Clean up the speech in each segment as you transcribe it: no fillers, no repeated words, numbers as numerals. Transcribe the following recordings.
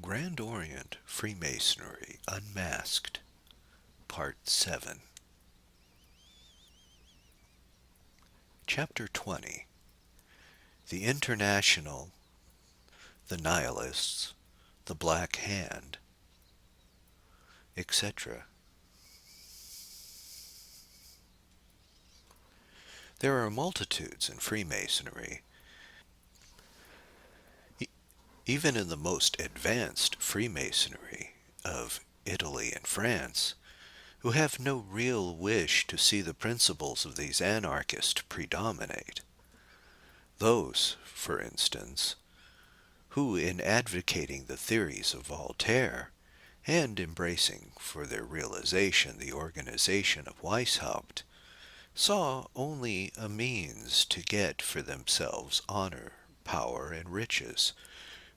Grand Orient Freemasonry Unmasked, Part 7. Chapter 20. The International, the Nihilists, the Black Hand, etc. There are multitudes in Freemasonry, even in the most advanced Freemasonry of Italy and France, who have no real wish to see the principles of these anarchists predominate. Those, for instance, who in advocating the theories of Voltaire, and embracing for their realization the organization of Weishaupt, saw only a means to get for themselves honor, power, and riches,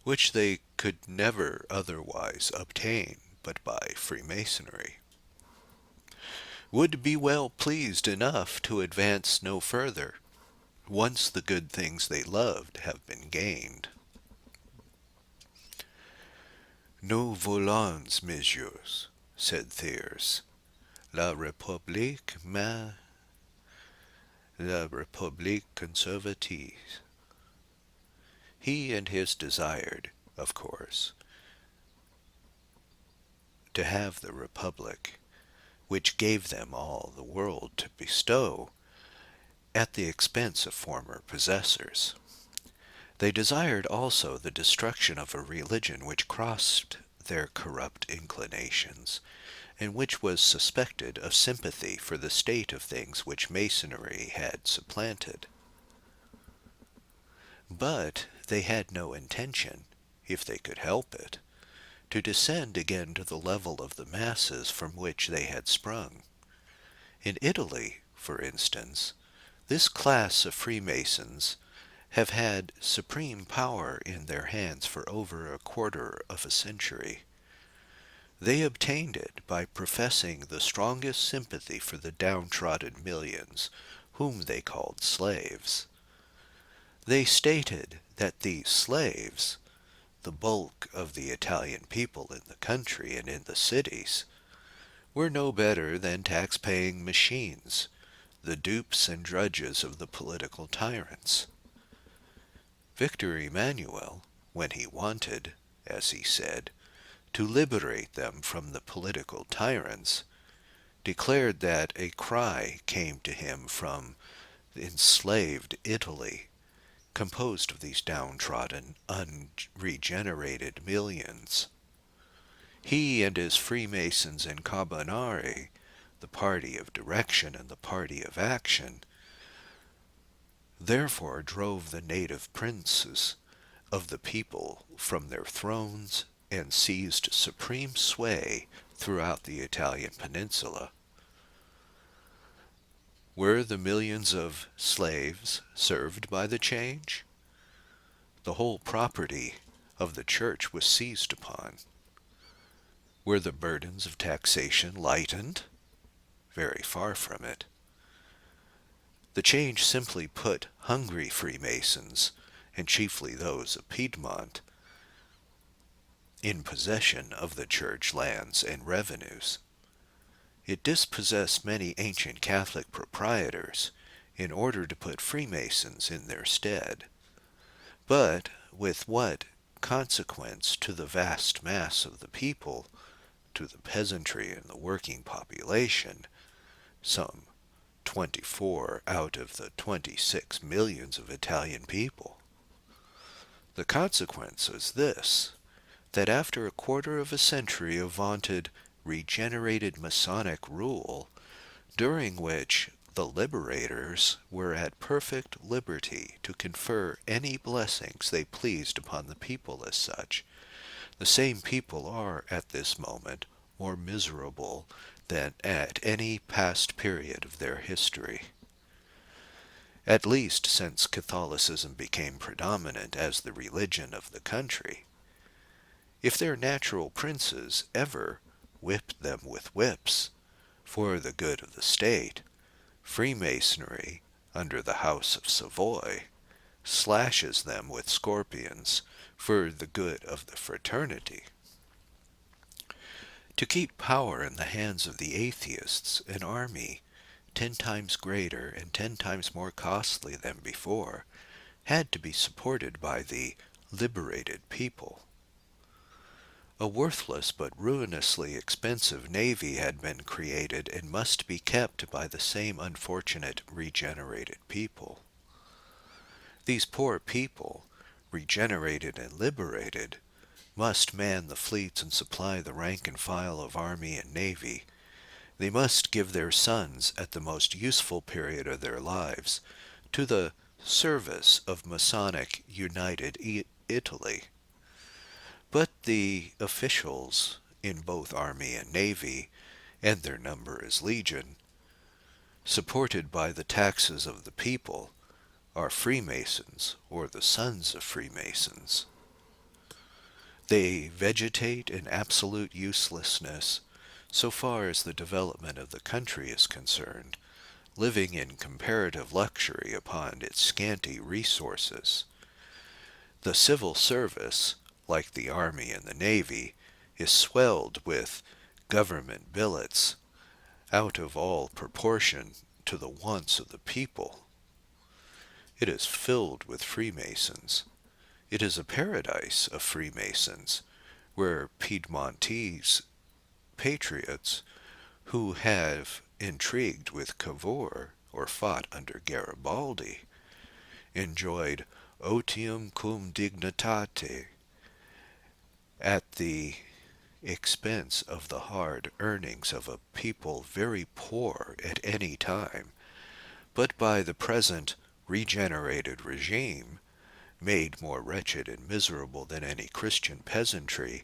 which they could never otherwise obtain but by Freemasonry, would be well pleased enough to advance no further, once the good things they loved have been gained. Nous voulons, messieurs, said Thiers, la République, mais la République conservative. He and his desired, of course, to have the Republic, which gave them all the world to bestow, at the expense of former possessors. They desired also the destruction of a religion which crossed their corrupt inclinations, and which was suspected of sympathy for the state of things which Masonry had supplanted. But they had no intention, if they could help it, to descend again to the level of the masses from which they had sprung. In Italy, for instance, this class of Freemasons have had supreme power in their hands for over a quarter of a century. They obtained it by professing the strongest sympathy for the downtrodden millions, whom they called slaves. They stated that these slaves, the bulk of the Italian people in the country and in the cities, were no better than tax-paying machines, the dupes and drudges of the political tyrants. Victor Emmanuel, when he wanted, as he said, to liberate them from the political tyrants, declared that a cry came to him from enslaved Italy, composed of these downtrodden, unregenerated millions. He and his Freemasons and Carbonari, the party of direction and the party of action, therefore drove the native princes of the people from their thrones and seized supreme sway throughout the Italian peninsula. Were the millions of slaves served by the change? The whole property of the church was seized upon. Were the burdens of taxation lightened? Very far from it. The change simply put hungry Freemasons, and chiefly those of Piedmont, in possession of the church lands and revenues. It dispossessed many ancient Catholic proprietors in order to put Freemasons in their stead. But with what consequence to the vast mass of the people, to the peasantry and the working population, some 24 out of the 26 millions of Italian people? The consequence is this, that after a quarter of a century of vaunted regenerated Masonic rule, during which the liberators were at perfect liberty to confer any blessings they pleased upon the people as such, the same people are at this moment more miserable than at any past period of their history, at least since Catholicism became predominant as the religion of the country. If their natural princes ever whipped them with whips for the good of the state, Freemasonry, under the House of Savoy, slashes them with scorpions for the good of the fraternity. To keep power in the hands of the atheists, an army 10 times greater and 10 times more costly than before had to be supported by the liberated people. A worthless but ruinously expensive navy had been created and must be kept by the same unfortunate regenerated people. These poor people, regenerated and liberated, must man the fleets and supply the rank and file of army and navy. They must give their sons, at the most useful period of their lives, to the service of Masonic United Italy. But the officials in both army and navy, and their number is legion, supported by the taxes of the people, are Freemasons or the sons of Freemasons. They vegetate in absolute uselessness so far as the development of the country is concerned, living in comparative luxury upon its scanty resources. The civil service, like the army and the navy, is swelled with government billets out of all proportion to the wants of the people. It is filled with Freemasons. It is a paradise of Freemasons, where Piedmontese patriots who have intrigued with Cavour or fought under Garibaldi enjoyed otium cum dignitate at the expense of the hard earnings of a people very poor at any time, but by the present regenerated regime made more wretched and miserable than any Christian peasantry,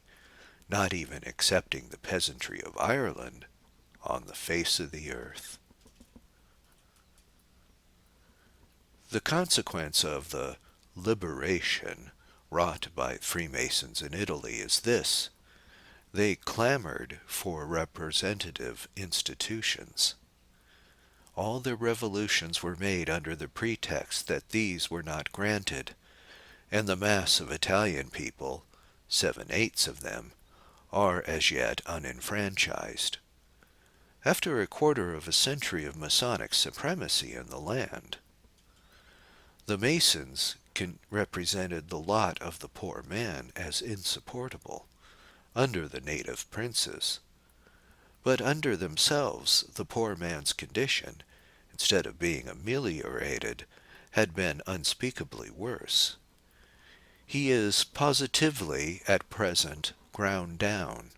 not even excepting the peasantry of Ireland, on the face of the earth. The consequence of the liberation wrought by Freemasons in Italy is this: they clamored for representative institutions. All their revolutions were made under the pretext that these were not granted, and the mass of Italian people, 7/8 of them, are as yet unenfranchised. After a quarter of a century of Masonic supremacy in the land, the Masons represented the lot of the poor man as insupportable, under the native princes. But under themselves the poor man's condition, instead of being ameliorated, had been unspeakably worse. He is positively at present ground down,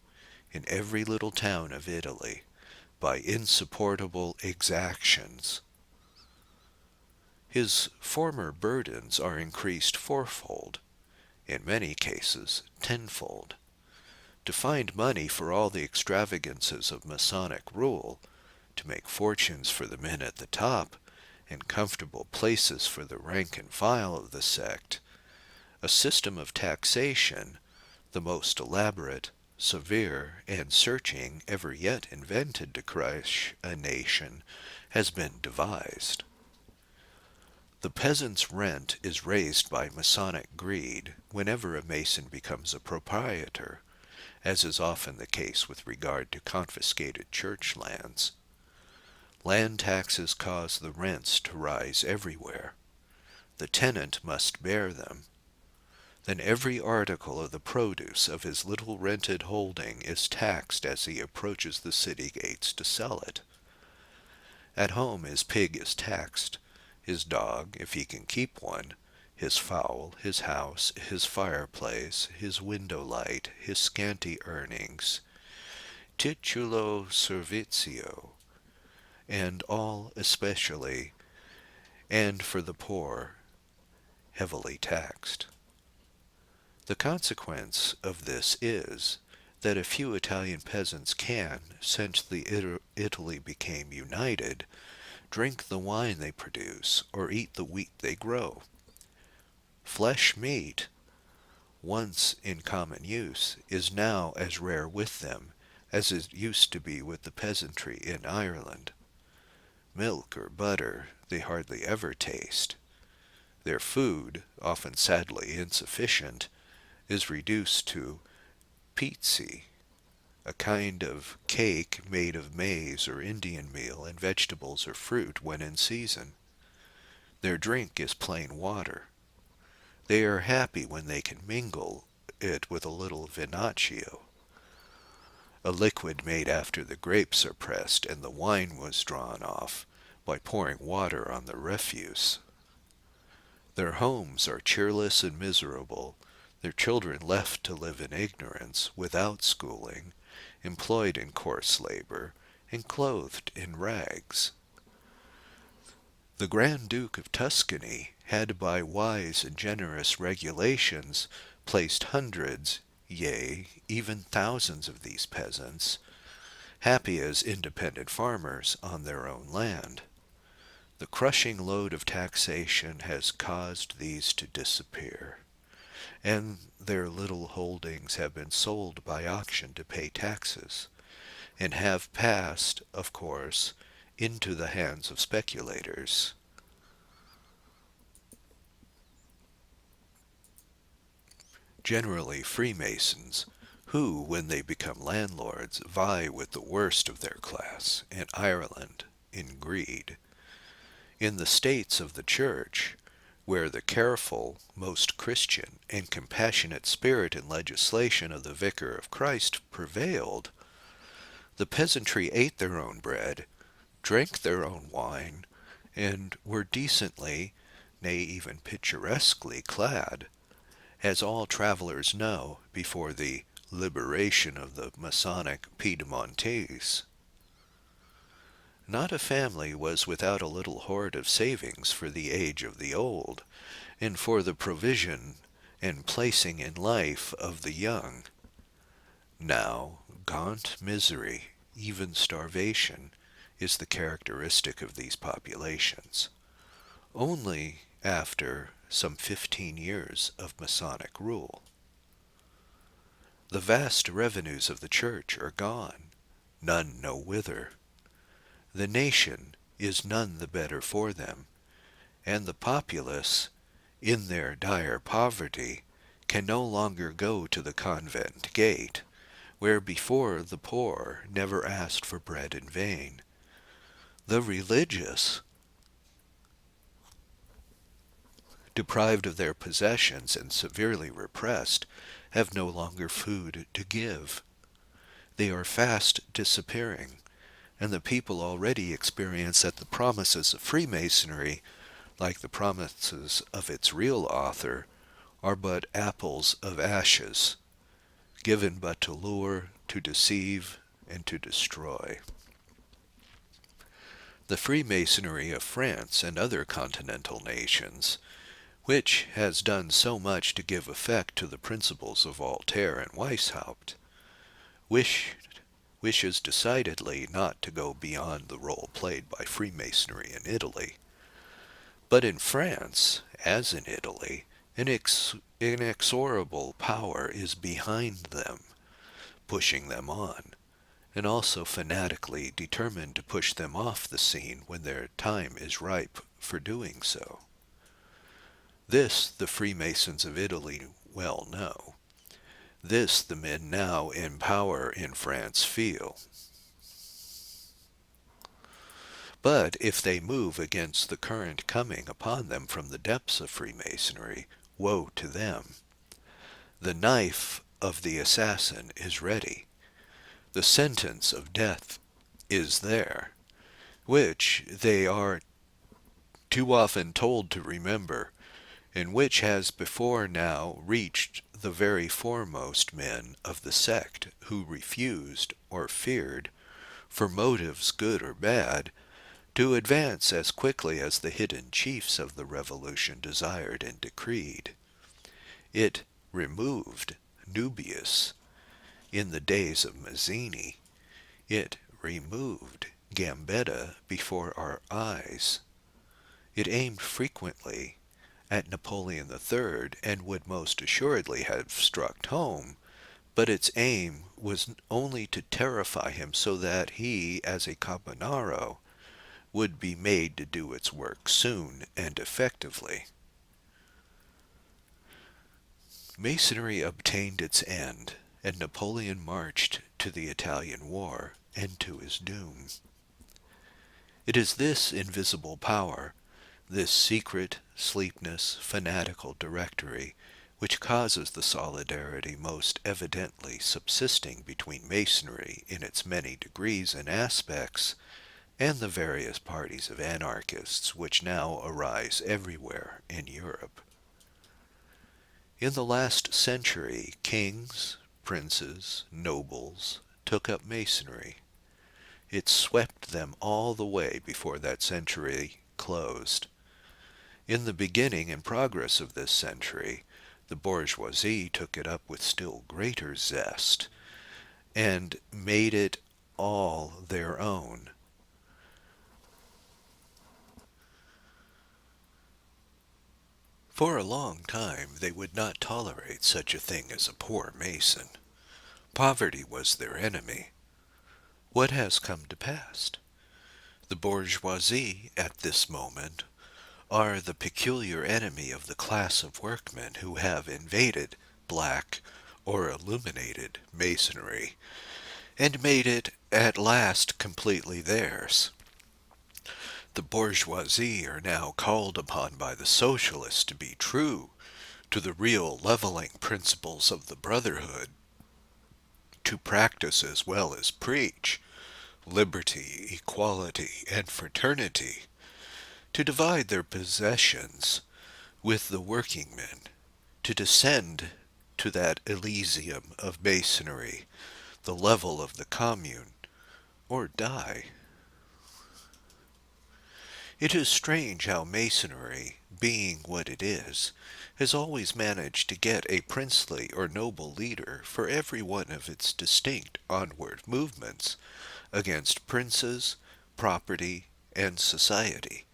in every little town of Italy, by insupportable exactions. His former burdens are increased fourfold, in many cases tenfold. To find money for all the extravagances of Masonic rule, to make fortunes for the men at the top, and comfortable places for the rank and file of the sect, a system of taxation, the most elaborate, severe, and searching ever yet invented to crush a nation, has been devised. The peasant's rent is raised by Masonic greed whenever a Mason becomes a proprietor, as is often the case with regard to confiscated church lands. Land taxes cause the rents to rise everywhere. The tenant must bear them. Then every article of the produce of his little rented holding is taxed as he approaches the city gates to sell it. At home his pig is taxed, his dog, if he can keep one, his fowl, his house, his fireplace, his window light, his scanty earnings, titulo servitio, and all especially, and for the poor, heavily taxed. The consequence of this is that a few Italian peasants can, since Italy became united, drink the wine they produce or eat the wheat they grow. Flesh meat, once in common use, is now as rare with them as it used to be with the peasantry in Ireland. Milk or butter they hardly ever taste. Their food, often sadly insufficient, is reduced to pizzi, a kind of cake made of maize or Indian meal and vegetables or fruit when in season. Their drink is plain water. They are happy when they can mingle it with a little vinaccio, a liquid made after the grapes are pressed and the wine was drawn off by pouring water on the refuse. Their homes are cheerless and miserable, their children left to live in ignorance, without schooling, employed in coarse labor, and clothed in rags. The Grand Duke of Tuscany had by wise and generous regulations placed hundreds, yea, even thousands of these peasants, happy as independent farmers, on their own land. The crushing load of taxation has caused these to disappear, and their little holdings have been sold by auction to pay taxes, and have passed, of course, into the hands of speculators. Generally Freemasons, who, when they become landlords, vie with the worst of their class, in Ireland, in greed. In the states of the Church, where the careful, most Christian, and compassionate spirit and legislation of the Vicar of Christ prevailed, the peasantry ate their own bread, drank their own wine, and were decently, nay, even picturesquely clad, as all travelers know, before the liberation of the Masonic Piedmontese. Not a family was without a little hoard of savings for the age of the old, and for the provision and placing in life of the young. Now, gaunt misery, even starvation, is the characteristic of these populations. Only after some 15 years of Masonic rule. The vast revenues of the Church are gone, none know whither. The nation is none the better for them, and the populace, in their dire poverty, can no longer go to the convent gate, where before the poor never asked for bread in vain. The religious, deprived of their possessions and severely repressed, have no longer food to give. They are fast disappearing, and the people already experience that the promises of Freemasonry, like the promises of its real author, are but apples of ashes, given but to lure, to deceive, and to destroy. The Freemasonry of France and other continental nations, which has done so much to give effect to the principles of Voltaire and Weishaupt, wishes decidedly not to go beyond the role played by Freemasonry in Italy. But in France, as in Italy, an inexorable power is behind them, pushing them on, and also fanatically determined to push them off the scene when their time is ripe for doing so. This the Freemasons of Italy well know. This the men now in power in France feel. But if they move against the current coming upon them from the depths of Freemasonry, woe to them. The knife of the assassin is ready. The sentence of death is there, which they are too often told to remember, and which has before now reached the very foremost men of the sect who refused or feared, for motives good or bad, to advance as quickly as the hidden chiefs of the revolution desired and decreed. It removed Nubius in the days of Mazzini. It removed Gambetta before our eyes. It aimed frequently at Napoleon III, and would most assuredly have struck home, but its aim was only to terrify him so that he, as a Carbonaro, would be made to do its work soon and effectively. Masonry obtained its end, and Napoleon marched to the Italian War and to his doom. It is this invisible power, this secret, sleepless, fanatical directory, which causes the solidarity most evidently subsisting between Masonry in its many degrees and aspects, and the various parties of anarchists which now arise everywhere in Europe. In the last century, kings, princes, nobles took up Masonry. It swept them all the way before that century closed. In the beginning and progress of this century, the bourgeoisie took it up with still greater zest, and made it all their own. For a long time they would not tolerate such a thing as a poor Mason. Poverty was their enemy. What has come to pass? The bourgeoisie, at this moment, are the peculiar enemy of the class of workmen who have invaded black or illuminated Masonry, and made it at last completely theirs. The bourgeoisie are now called upon by the socialists to be true to the real leveling principles of the brotherhood, to practice as well as preach liberty, equality, and fraternity, to divide their possessions with the working men, to descend to that Elysium of Masonry, the level of the commune, or die. It is strange how Masonry, being what it is, has always managed to get a princely or noble leader for every one of its distinct onward movements against princes, property, and society.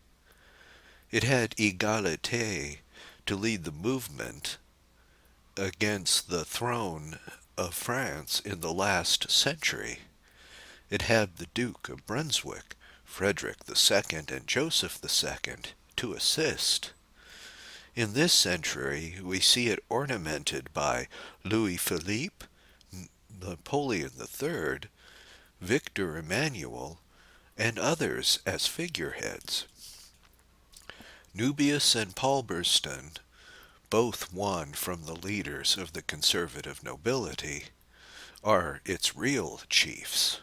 It had Égalité to lead the movement against the throne of France in the last century. It had the Duke of Brunswick, Frederick II, and Joseph II to assist. In this century we see it ornamented by Louis Philippe, Napoleon III, Victor Emmanuel, and others as figureheads. Nubius and Palmerston, both won from the leaders of the conservative nobility, are its real chiefs.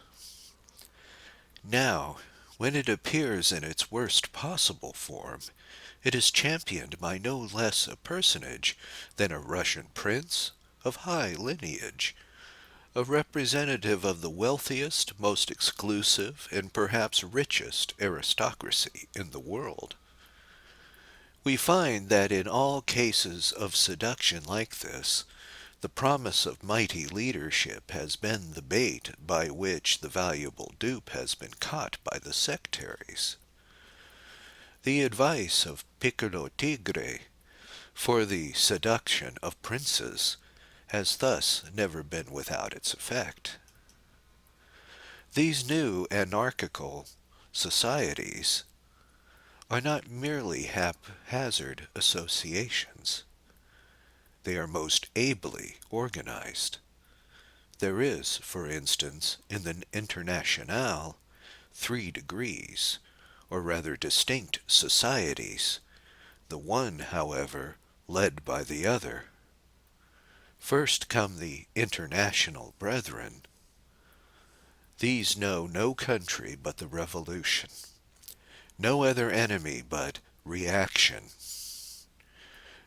Now, when it appears in its worst possible form, it is championed by no less a personage than a Russian prince of high lineage, a representative of the wealthiest, most exclusive, and perhaps richest aristocracy in the world. We find that in all cases of seduction like this, the promise of mighty leadership has been the bait by which the valuable dupe has been caught by the sectaries. The advice of Piccolo Tigre for the seduction of princes has thus never been without its effect. These new anarchical societies are not merely haphazard associations. They are most ably organized. There is, for instance, in the Internationale, 3 degrees, or rather distinct societies, the one, however, led by the other. First come the International Brethren. These know no country but the Revolution, no other enemy but reaction.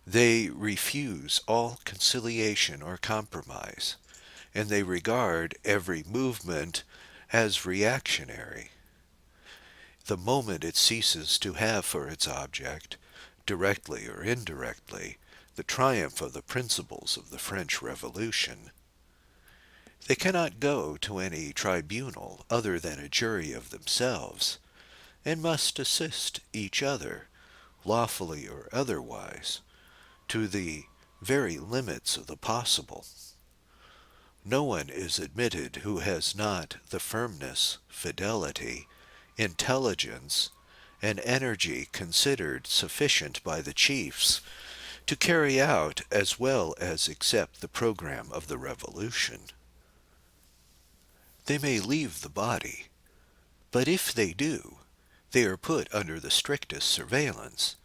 They refuse all conciliation or compromise, and they regard every movement as reactionary. The moment it ceases to have for its object, directly or indirectly, the triumph of the principles of the French Revolution, they cannot go to any tribunal other than a jury of themselves, and must assist each other, lawfully or otherwise, to the very limits of the possible. No one is admitted who has not the firmness, fidelity, intelligence, and energy considered sufficient by the chiefs to carry out as well as accept the program of the revolution. They may leave the body, but if they do, they are put under the strictest surveillance,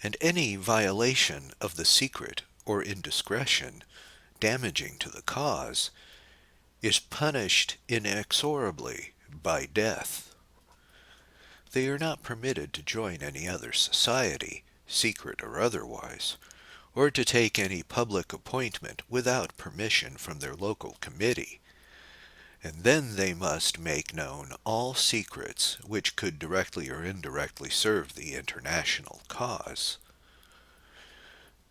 and any violation of the secret or indiscretion damaging to the cause is punished inexorably by death. They are not permitted to join any other society, secret or otherwise, or to take any public appointment without permission from their local committee, and then they must make known all secrets which could directly or indirectly serve the international cause.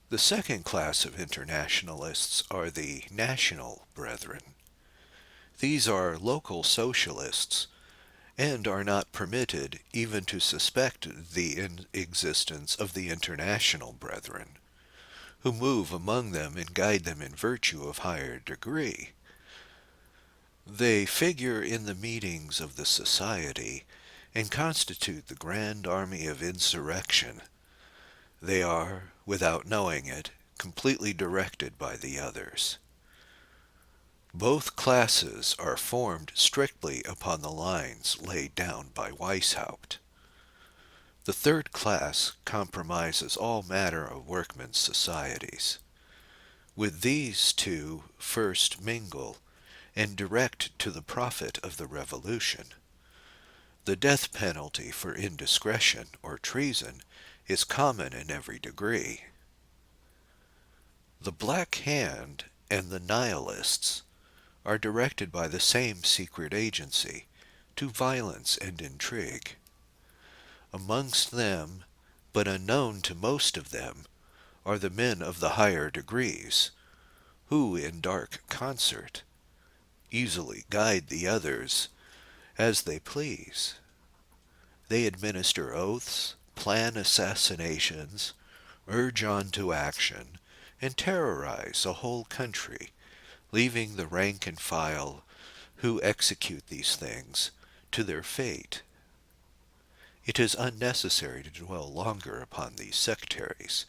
The second class of internationalists are the national brethren. These are local socialists, and are not permitted even to suspect the existence of the international brethren, who move among them and guide them in virtue of higher degree. They figure in the meetings of the society, and constitute the grand army of insurrection. They are, without knowing it, completely directed by the others. Both classes are formed strictly upon the lines laid down by Weishaupt. The third class compromises all manner of workmen's societies. With these two first mingle, and direct to the profit of the revolution. The death penalty for indiscretion or treason is common in every degree. The Black Hand and the Nihilists are directed by the same secret agency to violence and intrigue. Amongst them, but unknown to most of them, are the men of the higher degrees, who in dark concert easily guide the others as they please. They administer oaths, plan assassinations, urge on to action, and terrorize a whole country, leaving the rank and file who execute these things to their fate. It is unnecessary to dwell longer upon these sectaries,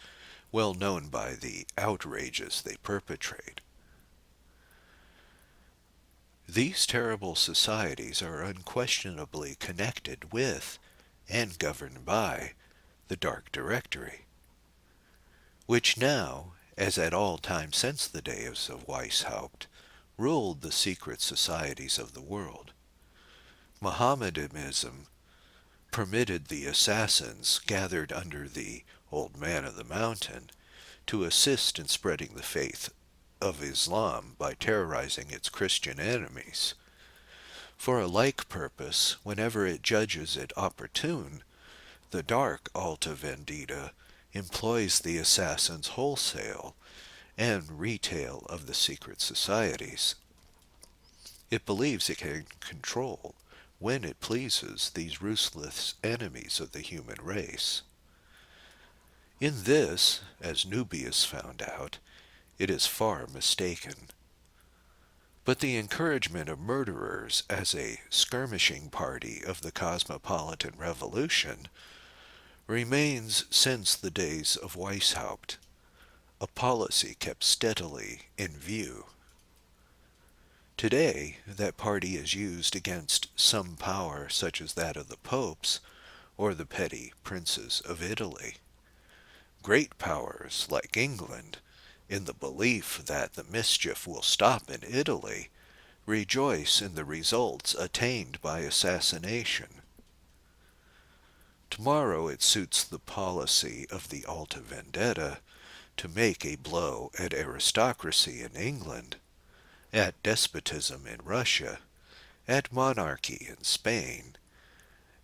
well known by the outrages they perpetrate. These terrible societies are unquestionably connected with, and governed by, the Dark Directory, which now, as at all times since the days of Weishaupt, ruled the secret societies of the world. Mohammedanism permitted the assassins gathered under the Old Man of the Mountain to assist in spreading the faith of Islam by terrorizing its Christian enemies. For a like purpose, whenever it judges it opportune, the dark Alta Vendita employs the assassins wholesale and retail of the secret societies. It believes it can control, when it pleases, these ruthless enemies of the human race. In this, as Nubius found out, it is far mistaken. But the encouragement of murderers as a skirmishing party of the cosmopolitan revolution remains since the days of Weishaupt, a policy kept steadily in view. Today, that party is used against some power such as that of the popes or the petty princes of Italy. Great powers like England, in the belief that the mischief will stop in Italy, rejoice in the results attained by assassination. Tomorrow it suits the policy of the Alta Vendetta to make a blow at aristocracy in England, at despotism in Russia, at monarchy in Spain,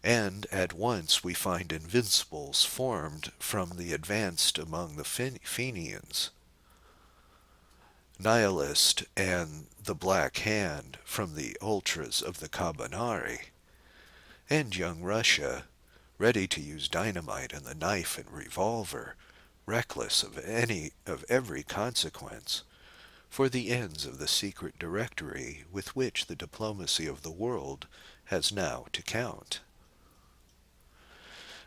and at once we find invincibles formed from the advanced among the Fenians, Nihilist and the Black Hand from the ultras of the Carbonari, and young Russia, ready to use dynamite and the knife and revolver, reckless of every consequence, for the ends of the secret directory with which the diplomacy of the world has now to count.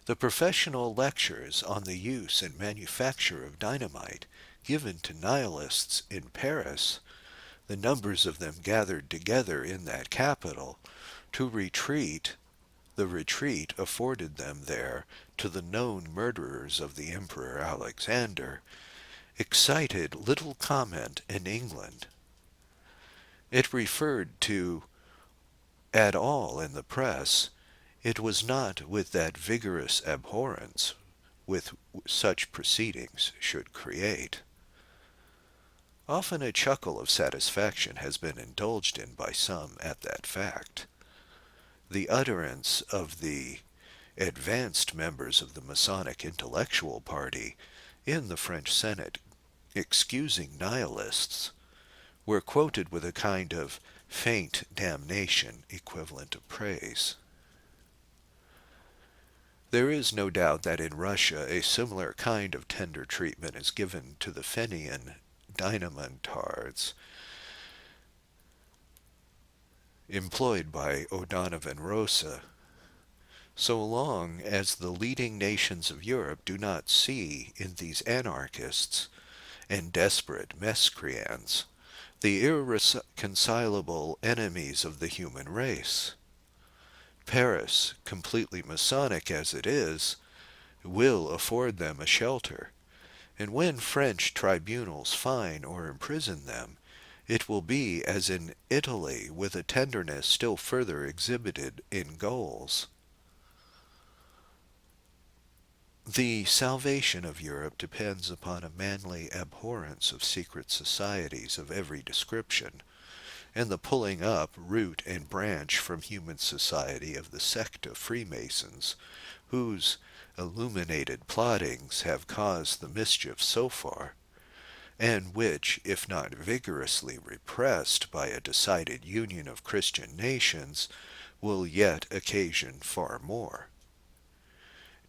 The professional lectures on the use and manufacture of dynamite given to Nihilists in Paris the numbers of them gathered together in that capital to retreat, the retreat afforded them there to the known murderers of the Emperor Alexander, excited little comment in England. It referred to at all in the press, it was not with that vigorous abhorrence with such proceedings should create. Often a chuckle of satisfaction has been indulged in by some at that fact. The utterance of the advanced members of the Masonic intellectual party in the French Senate excusing Nihilists were quoted with a kind of faint damnation equivalent of praise. There is no doubt that in Russia a similar kind of tender treatment is given to the Fenian dynamantards employed by O'Donovan Rossa, so long as the leading nations of Europe do not see in these anarchists and desperate miscreants the irreconcilable enemies of the human race. Paris, completely Masonic as it is, will afford them a shelter, and when French tribunals fine or imprison them, it will be as in Italy, with a tenderness still further exhibited in Gauls. The salvation of Europe depends upon a manly abhorrence of secret societies of every description, and the pulling up, root and branch from human society of the sect of Freemasons, whose illuminated plottings have caused the mischief so far, and which, if not vigorously repressed by a decided union of Christian nations, will yet occasion far more.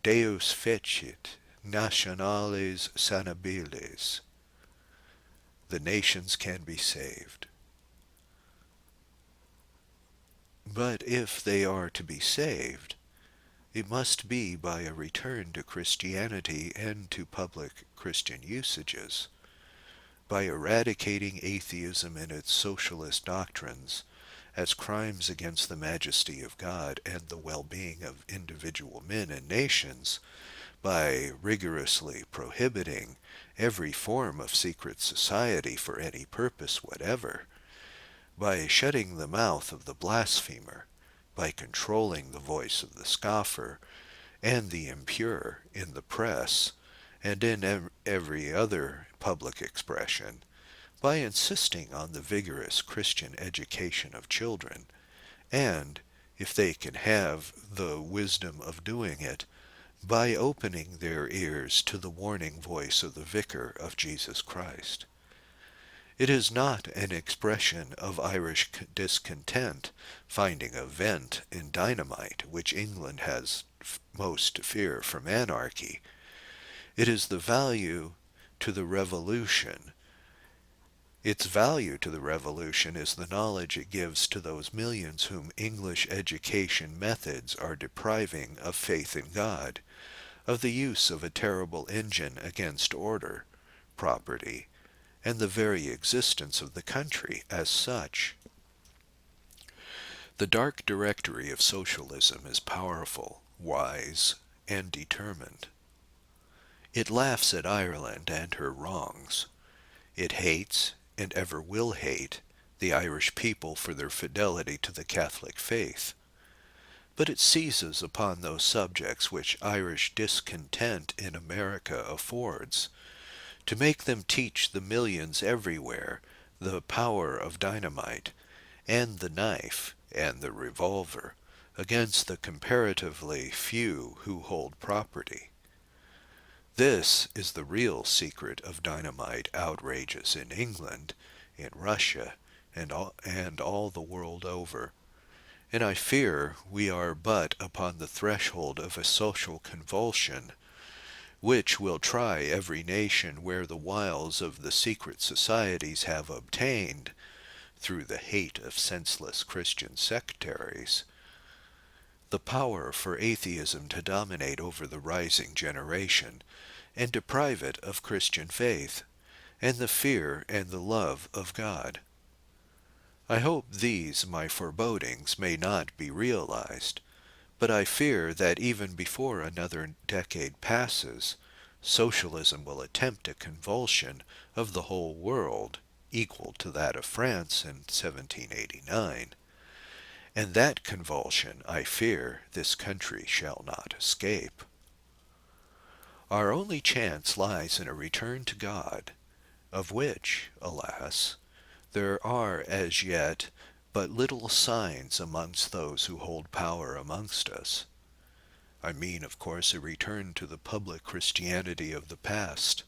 Deus fecit nationales sanabiles. The nations can be saved. But if they are to be saved, it must be by a return to Christianity and to public Christian usages, by eradicating atheism and its socialist doctrines as crimes against the majesty of God and the well-being of individual men and nations, by rigorously prohibiting every form of secret society for any purpose whatever, by shutting the mouth of the blasphemer, by controlling the voice of the scoffer and the impure in the press and in every other public expression, by insisting on the vigorous Christian education of children, and, if they can have the wisdom of doing it, by opening their ears to the warning voice of the Vicar of Jesus Christ. It is not an expression of Irish discontent finding a vent in dynamite, which England has most to fear from anarchy. It is the value to the revolution. Its value to the revolution is the knowledge it gives to those millions whom English education methods are depriving of faith in God, of the use of a terrible engine against order, property, and the very existence of the country as such. The dark directory of socialism is powerful, wise, and determined. It laughs at Ireland and her wrongs. It hates, and ever will hate, the Irish people for their fidelity to the Catholic faith. But it seizes upon those subjects which Irish discontent in America affords, to make them teach the millions everywhere the power of dynamite, and the knife, and the revolver, against the comparatively few who hold property. This is the real secret of dynamite outrages in England, in Russia, and all the world over. And I fear we are but upon the threshold of a social convulsion, which will try every nation where the wiles of the secret societies have obtained, through the hate of senseless Christian sectaries, the power for atheism to dominate over the rising generation, and deprive it of Christian faith, and the fear and the love of God. I hope these my forebodings may not be realized, but I fear that even before another decade passes, socialism will attempt a convulsion of the whole world equal to that of France in 1789, and that convulsion I fear this country shall not escape. Our only chance lies in a return to God, of which, alas, there are as yet but little signs amongst those who hold power amongst us. I mean, of course, a return to the public Christianity of the past.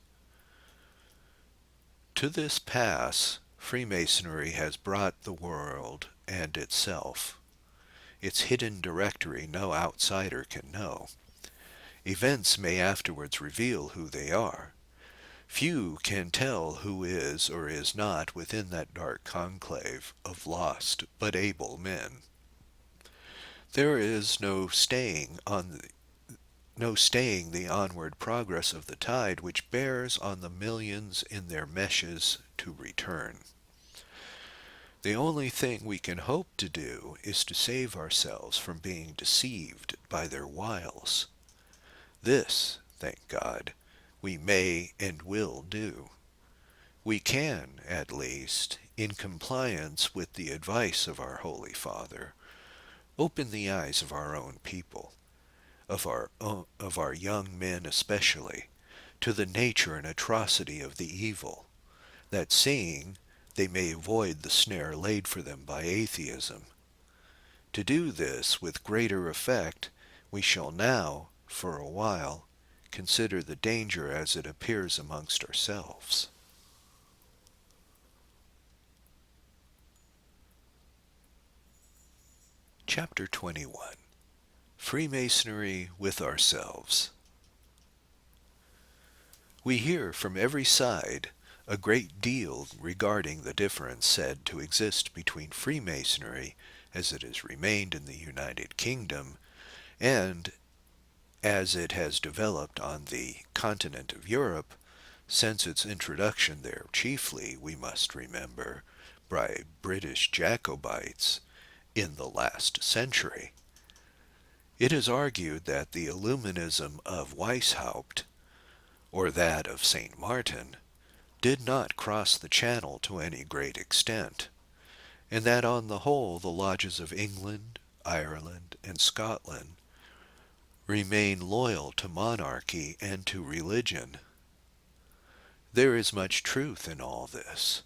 To this pass, Freemasonry has brought the world and itself. Its hidden directory no outsider can know. Events may afterwards reveal who they are. Few can tell who is or is not within that dark conclave of lost but able men. There is no staying the onward progress of the tide which bears on the millions in their meshes to return. The only thing we can hope to do is to save ourselves from being deceived by their wiles. This, thank God, we may and will do. We can, at least, in compliance with the advice of our Holy Father, open the eyes of our own people, of our young men especially, to the nature and atrocity of the evil, that seeing they may avoid the snare laid for them by atheism. To do this with greater effect, we shall now, for a while, consider the danger as it appears amongst ourselves. Chapter 21. Freemasonry with Ourselves. We hear from every side a great deal regarding the difference said to exist between Freemasonry as it has remained in the United Kingdom and as it has developed on the continent of Europe since its introduction there, chiefly, we must remember, by British Jacobites in the last century. It is argued that the Illuminism of Weishaupt, or that of St. Martin, did not cross the Channel to any great extent, and that on the whole the lodges of England, Ireland, and Scotland remain loyal to monarchy and to religion. There is much truth in all this.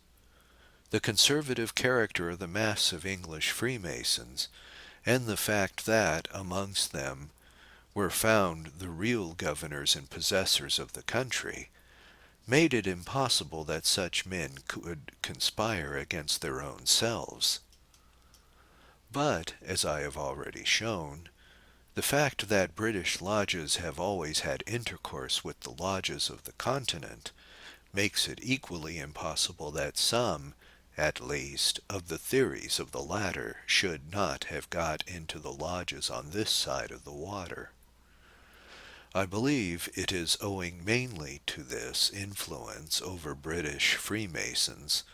The conservative character of the mass of English Freemasons, and the fact that, amongst them, were found the real governors and possessors of the country, made it impossible that such men could conspire against their own selves. But, as I have already shown, the fact that British lodges have always had intercourse with the lodges of the continent makes it equally impossible that some, at least, of the theories of the latter should not have got into the lodges on this side of the water. I believe it is owing mainly to this influence over British Freemasons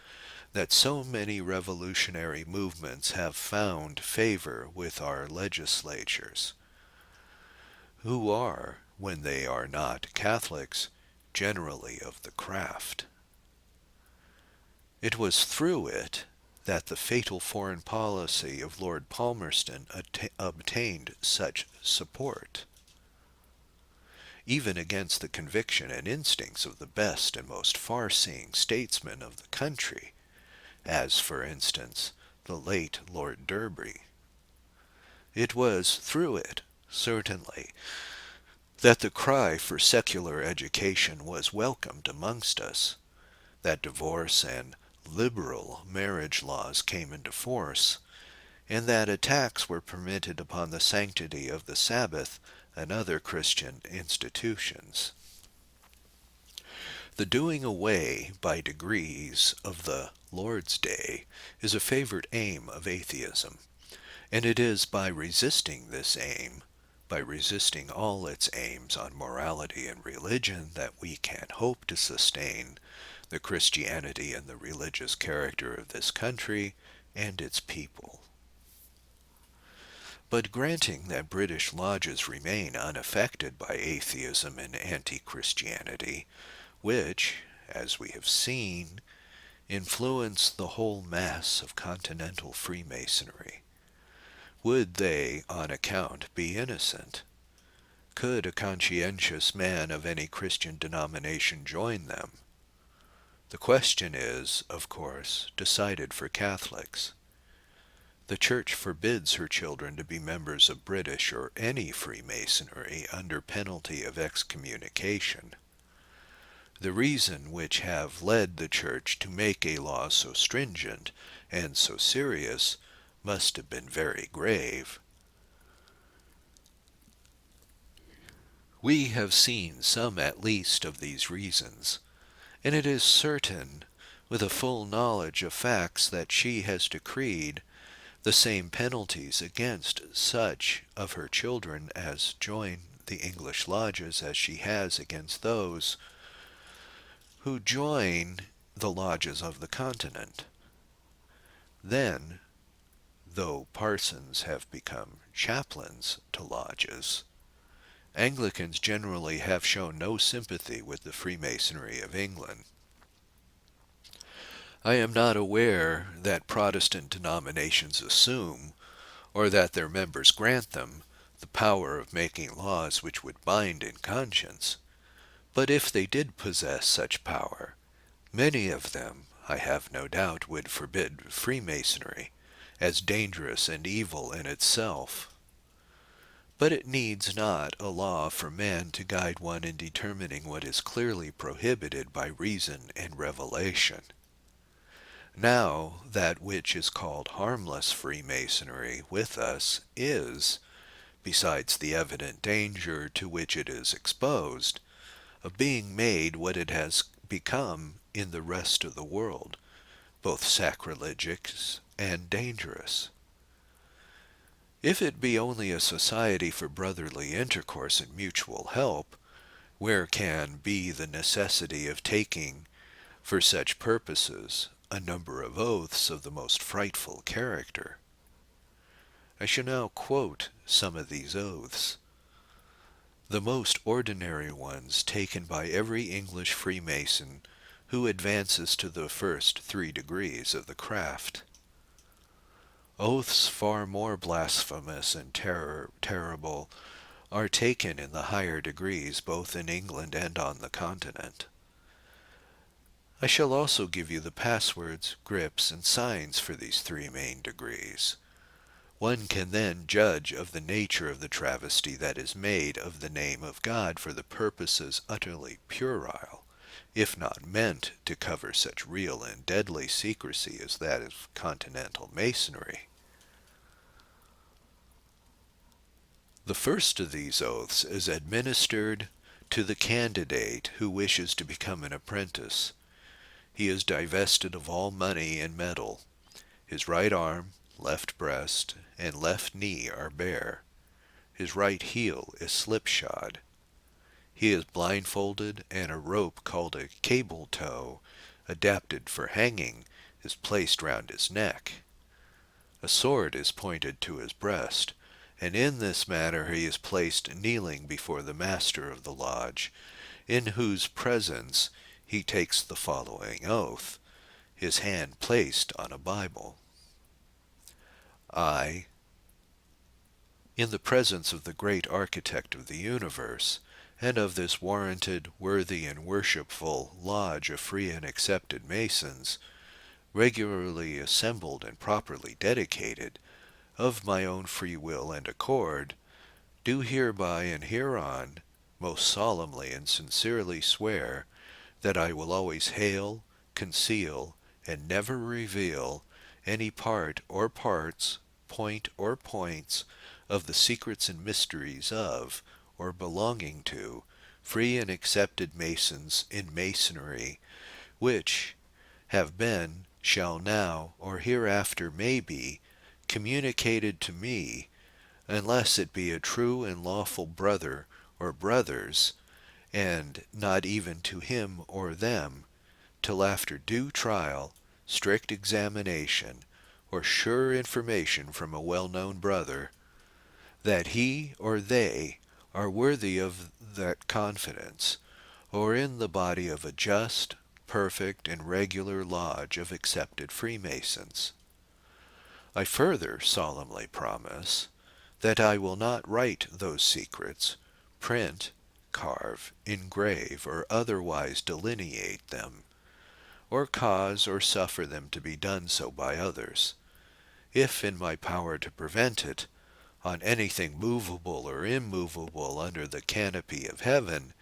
that so many revolutionary movements have found favor with our legislatures, who are, when they are not Catholics, generally of the craft. It was through it that the fatal foreign policy of Lord Palmerston obtained such support, even against the conviction and instincts of the best and most far-seeing statesmen of the country, as, for instance, the late Lord Derby. It was through it, certainly, that the cry for secular education was welcomed amongst us, that divorce and liberal marriage laws came into force, and that attacks were permitted upon the sanctity of the Sabbath and other Christian institutions. The doing away by degrees of the Lord's Day is a favorite aim of atheism, and it is by resisting this aim, by resisting all its aims on morality and religion, that we can hope to sustain the Christianity and the religious character of this country and its people. But granting that British lodges remain unaffected by atheism and anti-Christianity, which, as we have seen, influence the whole mass of continental Freemasonry, would they, on account, be innocent? Could a conscientious man of any Christian denomination join them? The question is, of course, decided for Catholics. The Church forbids her children to be members of British or any Freemasonry under penalty of excommunication. The reason which have led the Church to make a law so stringent and so serious must have been very grave. We have seen some at least of these reasons, and it is certain, with a full knowledge of facts, that she has decreed the same penalties against such of her children as join the English lodges as she has against those who join the lodges of the continent. Then, though parsons have become chaplains to lodges, Anglicans generally have shown no sympathy with the Freemasonry of England. I am not aware that Protestant denominations assume, or that their members grant them, the power of making laws which would bind in conscience. But if they did possess such power, many of them, I have no doubt, would forbid Freemasonry, as dangerous and evil in itself. But it needs not a law for man to guide one in determining what is clearly prohibited by reason and revelation. Now, that which is called harmless Freemasonry with us is, besides the evident danger to which it is exposed, of being made what it has become in the rest of the world, both sacrilegious and dangerous. If it be only a society for brotherly intercourse and mutual help, where can be the necessity of taking, for such purposes, a number of oaths of the most frightful character? I shall now quote some of these oaths. The most ordinary ones taken by every English Freemason who advances to the first 3 degrees of the craft. Oaths far more blasphemous and terrible are taken in the higher degrees both in England and on the continent. I shall also give you the passwords, grips, and signs for these 3 main degrees. One can then judge of the nature of the travesty that is made of the name of God for the purposes utterly puerile, if not meant to cover such real and deadly secrecy as that of continental masonry. The first of these oaths is administered to the candidate who wishes to become an apprentice. He is divested of all money and metal. His right arm, left breast, and left knee are bare. His right heel is slipshod. He is blindfolded, and a rope called a cable tow, adapted for hanging, is placed round his neck. A sword is pointed to his breast, and in this manner he is placed kneeling before the master of the lodge, in whose presence he takes the following oath, his hand placed on a Bible. I, in the presence of the great architect of the universe, and of this warranted, worthy, and worshipful lodge of free and accepted Masons, regularly assembled and properly dedicated, of my own free will and accord, do hereby and hereon most solemnly and sincerely swear that I will always hail, conceal, and never reveal any part or parts, point or points, of the secrets and mysteries of, or belonging to, free and accepted Masons in Masonry, which have been, shall now, or hereafter may be, communicated to me, unless it be a true and lawful brother or brothers, and not even to him or them, till after due trial, strict examination, or sure information from a well-known brother, that he or they are worthy of that confidence, or in the body of a just, perfect, and regular lodge of accepted Freemasons. I further solemnly promise that I will not write those secrets, print, carve, engrave, or otherwise delineate them, or cause or suffer them to be done so by others, if in my power to prevent it, on anything movable or immovable under the canopy of heaven,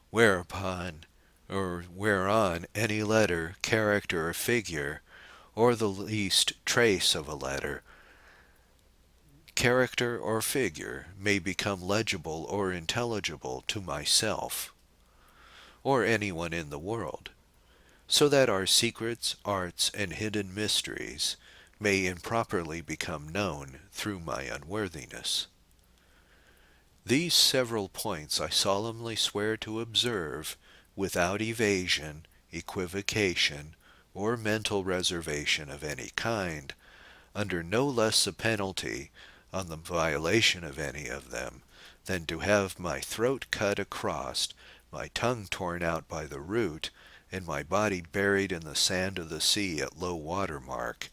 whereupon or whereon any letter, character, or figure, or the least trace of a letter, character, or figure may become legible or intelligible to myself, or anyone in the world, so that our secrets, arts, and hidden mysteries may improperly become known through my unworthiness. These several points I solemnly swear to observe without evasion, equivocation, or mental reservation of any kind, under no less a penalty on the violation of any of them than to have my throat cut across, my tongue torn out by the root, and my body buried in the sand of the sea at low water mark,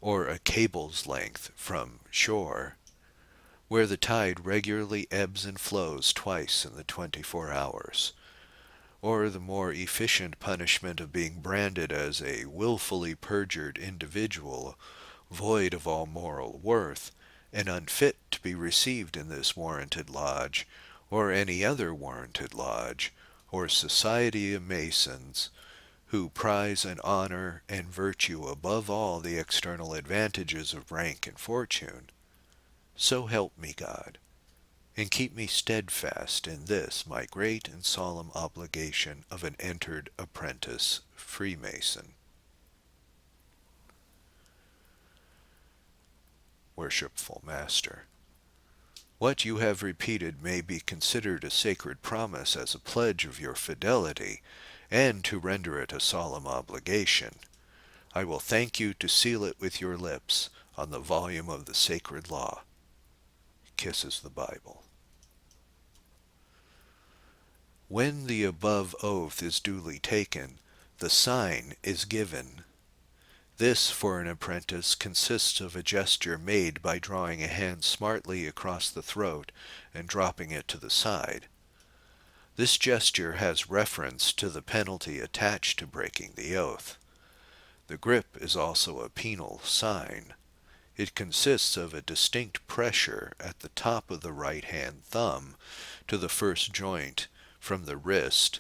or a cable's length from shore, where the tide regularly ebbs and flows twice in the 24 hours, or the more efficient punishment of being branded as a willfully perjured individual, void of all moral worth, and unfit to be received in this warranted lodge, or any other warranted lodge, or society of Masons, who prize an honor and virtue above all the external advantages of rank and fortune. So help me God, and keep me steadfast in this my great and solemn obligation of an entered apprentice Freemason. Worshipful Master, what you have repeated may be considered a sacred promise as a pledge of your fidelity, and to render it a solemn obligation, I will thank you to seal it with your lips on the volume of the sacred law. Kisses the Bible. When the above oath is duly taken, the sign is given. This, for an apprentice, consists of a gesture made by drawing a hand smartly across the throat and dropping it to the side. This gesture has reference to the penalty attached to breaking the oath. The grip is also a penal sign. It consists of a distinct pressure at the top of the right hand thumb to the first joint from the wrist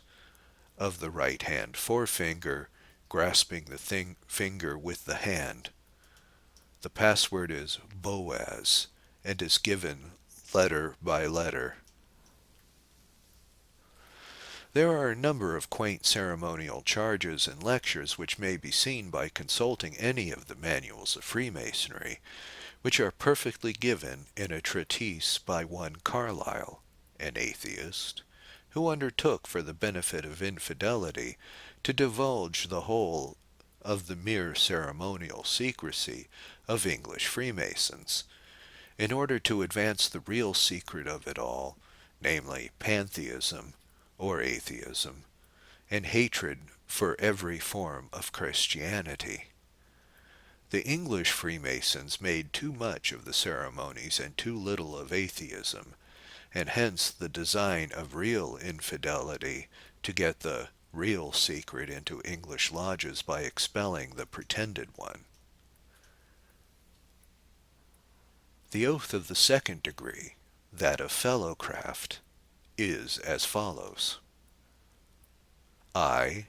of the right hand forefinger, grasping the finger with the hand. The password is Boaz, and is given letter by letter. There are a number of quaint ceremonial charges and lectures which may be seen by consulting any of the manuals of Freemasonry, which are perfectly given in a treatise by one Carlyle, an atheist, who undertook for the benefit of infidelity to divulge the whole of the mere ceremonial secrecy of English Freemasons, in order to advance the real secret of it all, namely pantheism, or atheism, and hatred for every form of Christianity. The English Freemasons made too much of the ceremonies and too little of atheism, and hence the design of real infidelity to get the real secret into English lodges by expelling the pretended one. The oath of the second degree, that of fellowcraft, is as follows. I,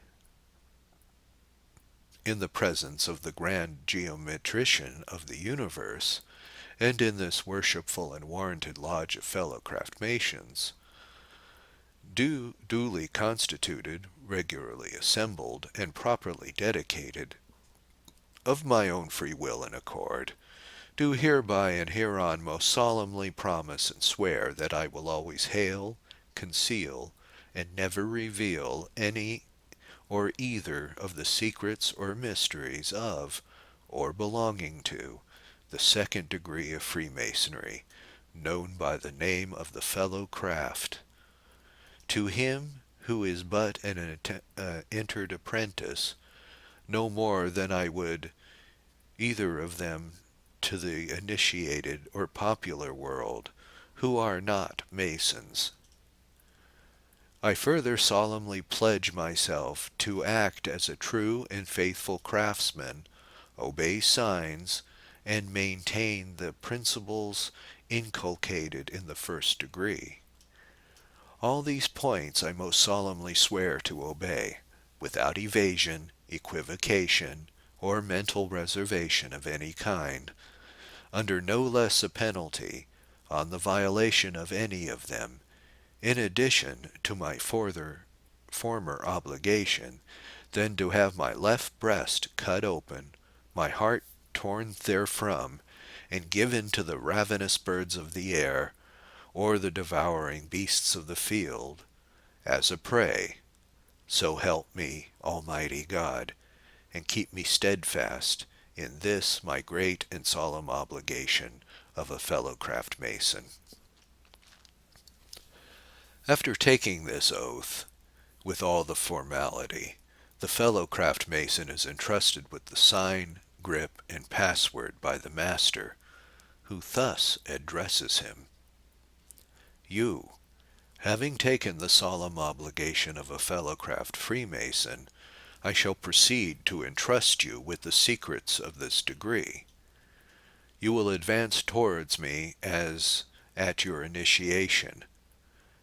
in the presence of the grand geometrician of the universe, and in this worshipful and warranted lodge of fellowcraft Masons, duly constituted, regularly assembled, and properly dedicated, of my own free will and accord, do hereby and hereon most solemnly promise and swear that I will always hail, conceal, and never reveal any or either of the secrets or mysteries of, or belonging to, the second degree of Freemasonry, known by the name of the fellow craft. To him who is but an entered apprentice, no more than I would either of them to the initiated or popular world, who are not Masons. I further solemnly pledge myself to act as a true and faithful craftsman, obey signs, and maintain the principles inculcated in the first degree. All these points I most solemnly swear to obey, without evasion, equivocation, or mental reservation of any kind, under no less a penalty, on the violation of any of them, in addition to my former obligation, than to have my left breast cut open, my heart torn therefrom, and given to the ravenous birds of the air, or the devouring beasts of the field, as a prey. So help me, Almighty God, and keep me steadfast in this my great and solemn obligation of a fellow craft mason. After taking this oath, with all the formality, the fellow craft mason is entrusted with the sign, grip, and password by the master, who thus addresses him. You, having taken the solemn obligation of a fellow craft Freemason, I shall proceed to entrust you with the secrets of this degree. You will advance towards me as at your initiation.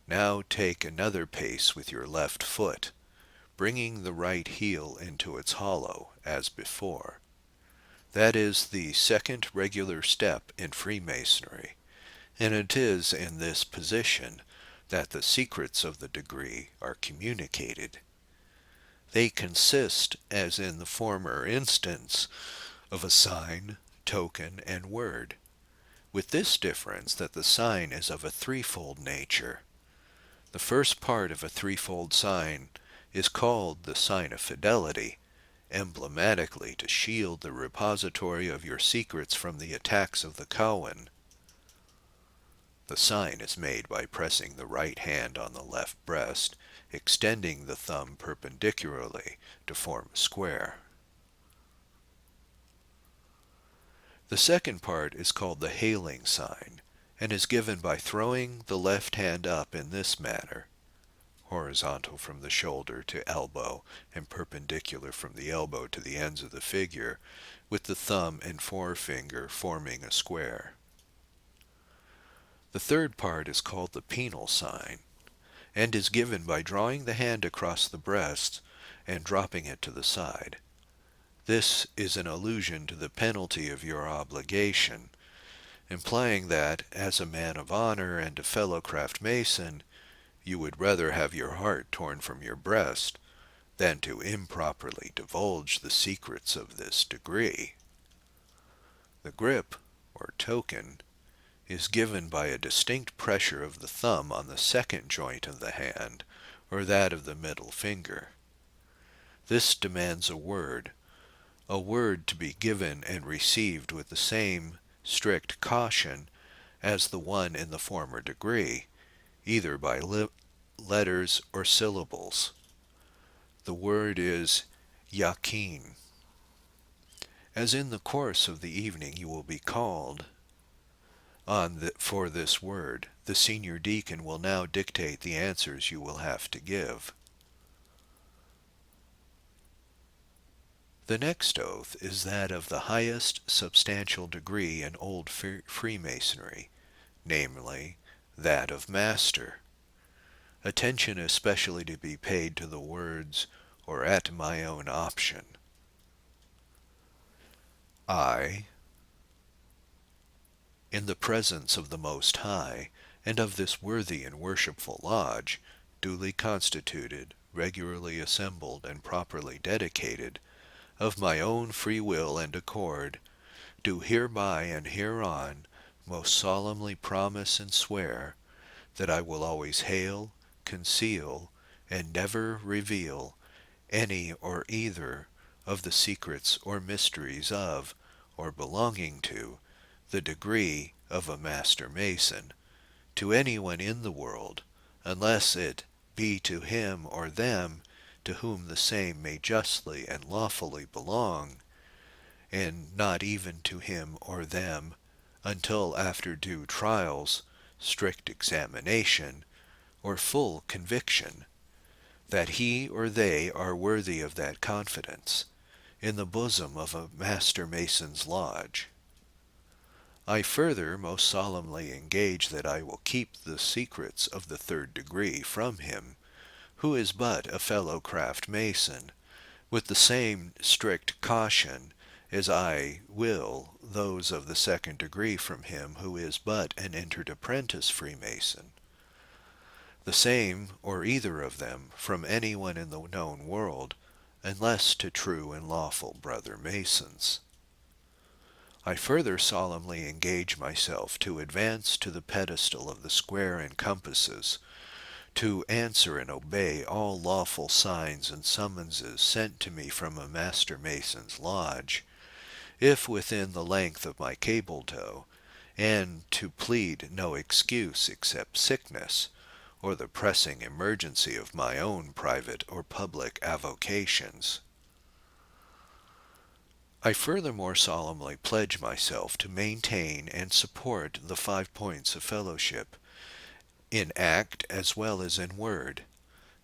Now take another pace with your left foot, bringing the right heel into its hollow, as before. That is the second regular step in Freemasonry, and it is in this position that the secrets of the degree are communicated. They consist, as in the former instance, of a sign, token, and word, with this difference that the sign is of a threefold nature. The first part of a threefold sign is called the sign of fidelity, emblematically to shield the repository of your secrets from the attacks of the Cohen. The sign is made by pressing the right hand on the left breast, extending the thumb perpendicularly to form a square. The second part is called the hailing sign, and is given by throwing the left hand up in this manner, horizontal from the shoulder to elbow and perpendicular from the elbow to the ends of the figure, with the thumb and forefinger forming a square. The third part is called the penal sign, and is given by drawing the hand across the breast and dropping it to the side. This is an allusion to the penalty of your obligation, implying that, as a man of honor and a fellow craft mason, you would rather have your heart torn from your breast than to improperly divulge the secrets of this degree. The grip, or token, is given by a distinct pressure of the thumb on the second joint of the hand, or that of the middle finger. This demands a word to be given and received with the same strict caution as the one in the former degree, either by letters or syllables. The word is yakin. As in the course of the evening you will be called on for this word, the senior deacon will now dictate the answers you will have to give. The next oath is that of the highest substantial degree in old Freemasonry, namely, that of Master. Attention especially to be paid to the words, or at my own option. I, in the presence of the Most High, and of this worthy and worshipful lodge, duly constituted, regularly assembled, and properly dedicated, of my own free will and accord, do hereby and hereon most solemnly promise and swear that I will always hail, conceal, and never reveal any or either of the secrets or mysteries of, or belonging to, the degree of a Master Mason, to anyone in the world, unless it be to him or them to whom the same may justly and lawfully belong, and not even to him or them until after due trials, strict examination, or full conviction, that he or they are worthy of that confidence, in the bosom of a Master Mason's lodge. I further most solemnly engage that I will keep the secrets of the third degree from him, who is but a fellow craft mason, with the same strict caution as I will those of the second degree from him who is but an entered apprentice Freemason. The same, or either of them, from anyone in the known world, unless to true and lawful brother Masons. I further solemnly engage myself to advance to the pedestal of the square and compasses, to answer and obey all lawful signs and summonses sent to me from a Master Mason's lodge, if within the length of my cable tow, and to plead no excuse except sickness, or the pressing emergency of my own private or public avocations. I furthermore solemnly pledge myself to maintain and support the 5 points of fellowship, in act as well as in word,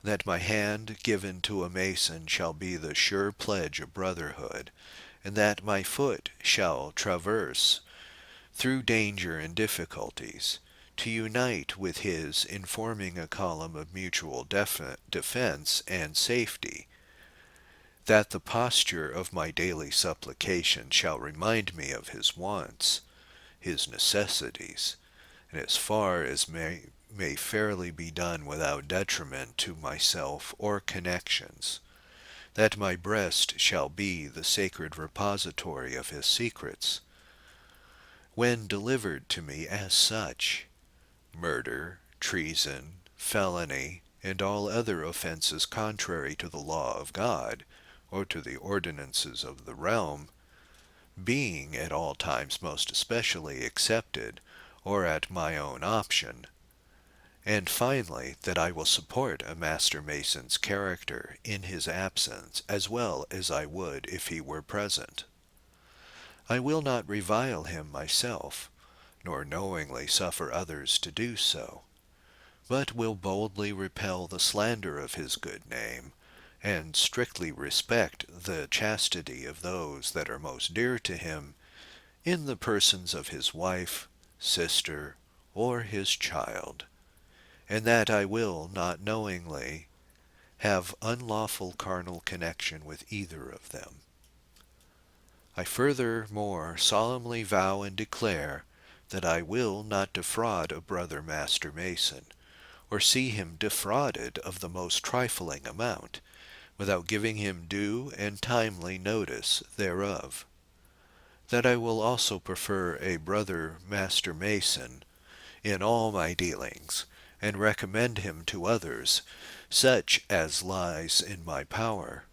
that my hand given to a Mason shall be the sure pledge of brotherhood, and that my foot shall traverse through danger and difficulties, to unite with his in forming a column of mutual defense and safety, that the posture of my daily supplication shall remind me of his wants, his necessities, and as far as may fairly be done without detriment to myself or connections, that my breast shall be the sacred repository of his secrets, when delivered to me as such, murder, treason, felony, and all other offenses contrary to the law of God, or to the ordinances of the realm, being at all times most especially accepted, or at my own option. And finally, that I will support a Master Mason's character in his absence as well as I would if he were present. I will not revile him myself, nor knowingly suffer others to do so, but will boldly repel the slander of his good name, and strictly respect the chastity of those that are most dear to him, in the persons of his wife, sister, or his child, and that I will not knowingly have unlawful carnal connection with either of them. I furthermore solemnly vow and declare that I will not defraud a brother Master Mason, or see him defrauded of the most trifling amount, without giving him due and timely notice thereof. That I will also prefer a brother Master Mason in all my dealings, and recommend him to others, such as lies in my power,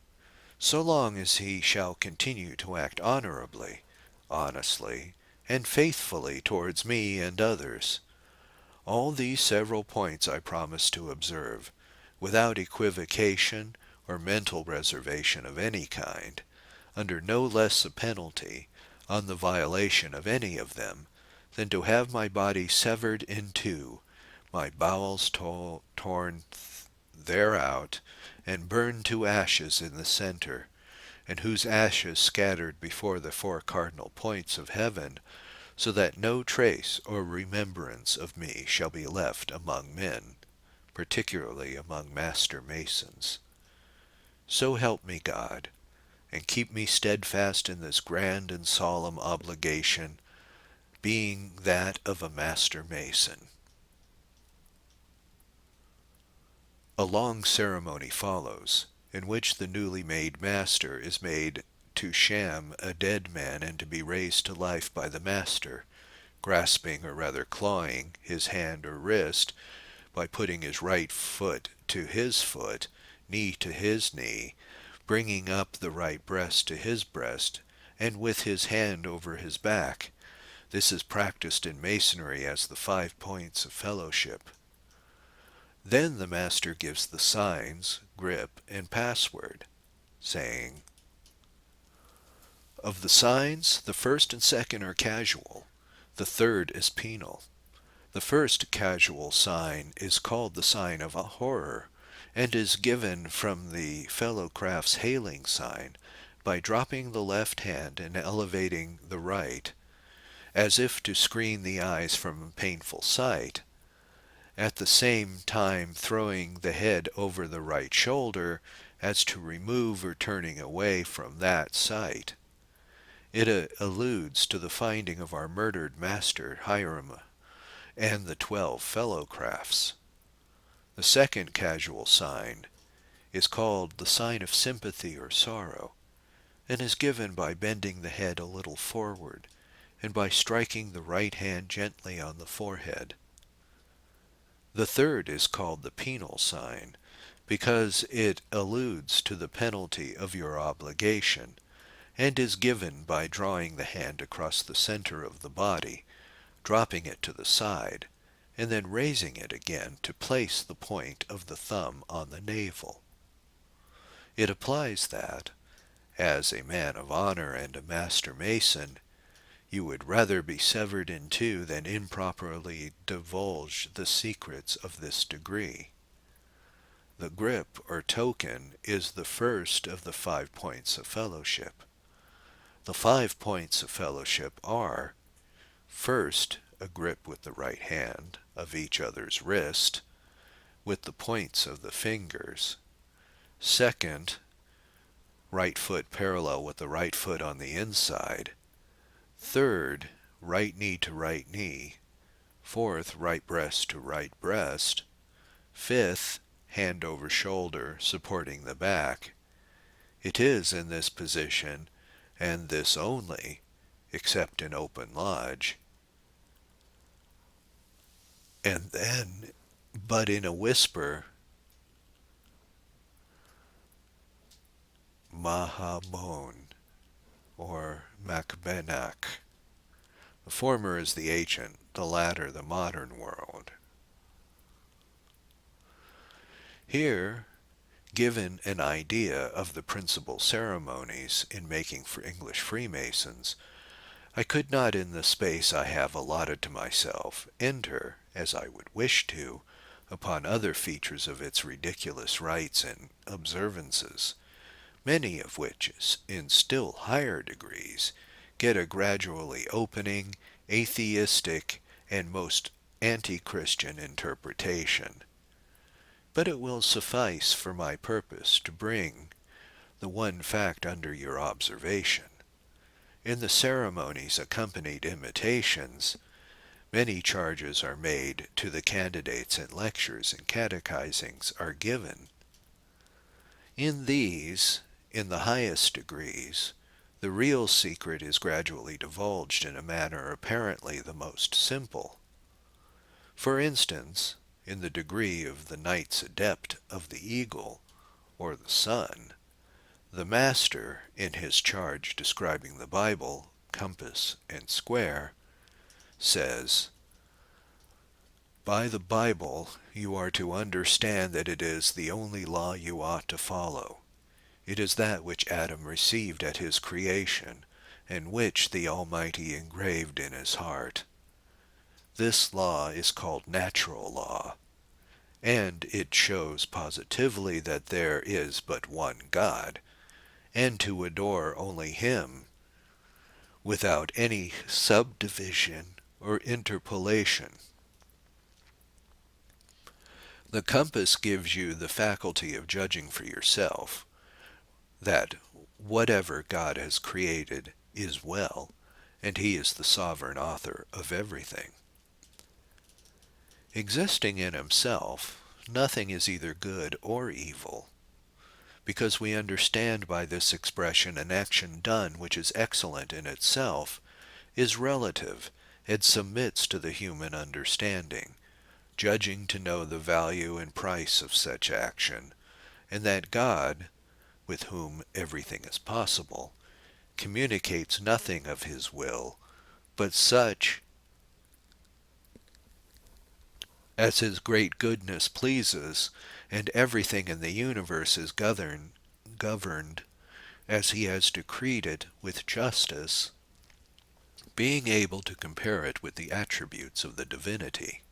so long as he shall continue to act honorably, honestly, and faithfully towards me and others. All these several points I promise to observe, without equivocation or mental reservation of any kind, under no less a penalty, on the violation of any of them, than to have my body severed in two, my bowels torn thereout, and burned to ashes in the center, and whose ashes scattered before the 4 cardinal points of heaven, so that no trace or remembrance of me shall be left among men, particularly among Master Masons. So help me God, and keep me steadfast in this grand and solemn obligation, being that of a Master Mason. A long ceremony follows, in which the newly made master is made to sham a dead man and to be raised to life by the master, grasping or rather clawing his hand or wrist, by putting his right foot to his foot, knee to his knee, bringing up the right breast to his breast, and with his hand over his back. This is practiced in Masonry as the 5 points of fellowship. Then the master gives the signs, grip, and password, saying, "Of the signs, the first and second are casual, the third is penal. The first casual sign is called the sign of a horror, and is given from the fellowcraft's hailing sign by dropping the left hand and elevating the right, as if to screen the eyes from a painful sight, at the same time throwing the head over the right shoulder as to remove or turning away from that sight. It alludes to the finding of our murdered master Hiram and the 12 fellowcrafts. The second casual sign is called the sign of sympathy or sorrow, and is given by bending the head a little forward, and by striking the right hand gently on the forehead. The third is called the penal sign, because it alludes to the penalty of your obligation, and is given by drawing the hand across the center of the body, dropping it to the side, and then raising it again to place the point of the thumb on the navel. It applies that, as a man of honor and a master mason, you would rather be severed in two than improperly divulge the secrets of this degree. The grip or token is the first of the 5 points of fellowship. The 5 points of fellowship are, first, a grip with the right hand of each other's wrist, with the points of the fingers. Second, right foot parallel with the right foot on the inside. Third, right knee to right knee. Fourth, right breast to right breast. Fifth, hand over shoulder, supporting the back. It is in this position, and this only, except in open lodge. And then, but in a whisper, Mahamon, or Macbenak. The former is the ancient, the latter the modern world. Here, given an idea of the principal ceremonies in making for English Freemasons, I could not in the space I have allotted to myself enter, as I would wish to, upon other features of its ridiculous rites and observances, many of which, in still higher degrees, get a gradually opening, atheistic, and most anti-Christian interpretation. But it will suffice for my purpose to bring the one fact under your observation. In the ceremonies accompanied imitations, many charges are made to the candidates, and lectures and catechizings are given. In these, in the highest degrees, the real secret is gradually divulged in a manner apparently the most simple. For instance, in the degree of the Knights Adept of the Eagle, or the Sun, the Master, in his charge describing the Bible, compass, and square, says, "By the Bible you are to understand that it is the only law you ought to follow. It is that which Adam received at his creation, and which the Almighty engraved in his heart. This law is called natural law, and it shows positively that there is but one God, and to adore only him, without any subdivision or interpolation. The compass gives you the faculty of judging for yourself, that whatever God has created is well, and he is the sovereign author of everything. Existing in himself, nothing is either good or evil, because we understand by this expression an action done which is excellent in itself, is relative, and submits to the human understanding, judging to know the value and price of such action, and that God, with whom everything is possible, communicates nothing of his will, but such as his great goodness pleases, and everything in the universe is governed as he has decreed it with justice, being able to compare it with the attributes of the divinity.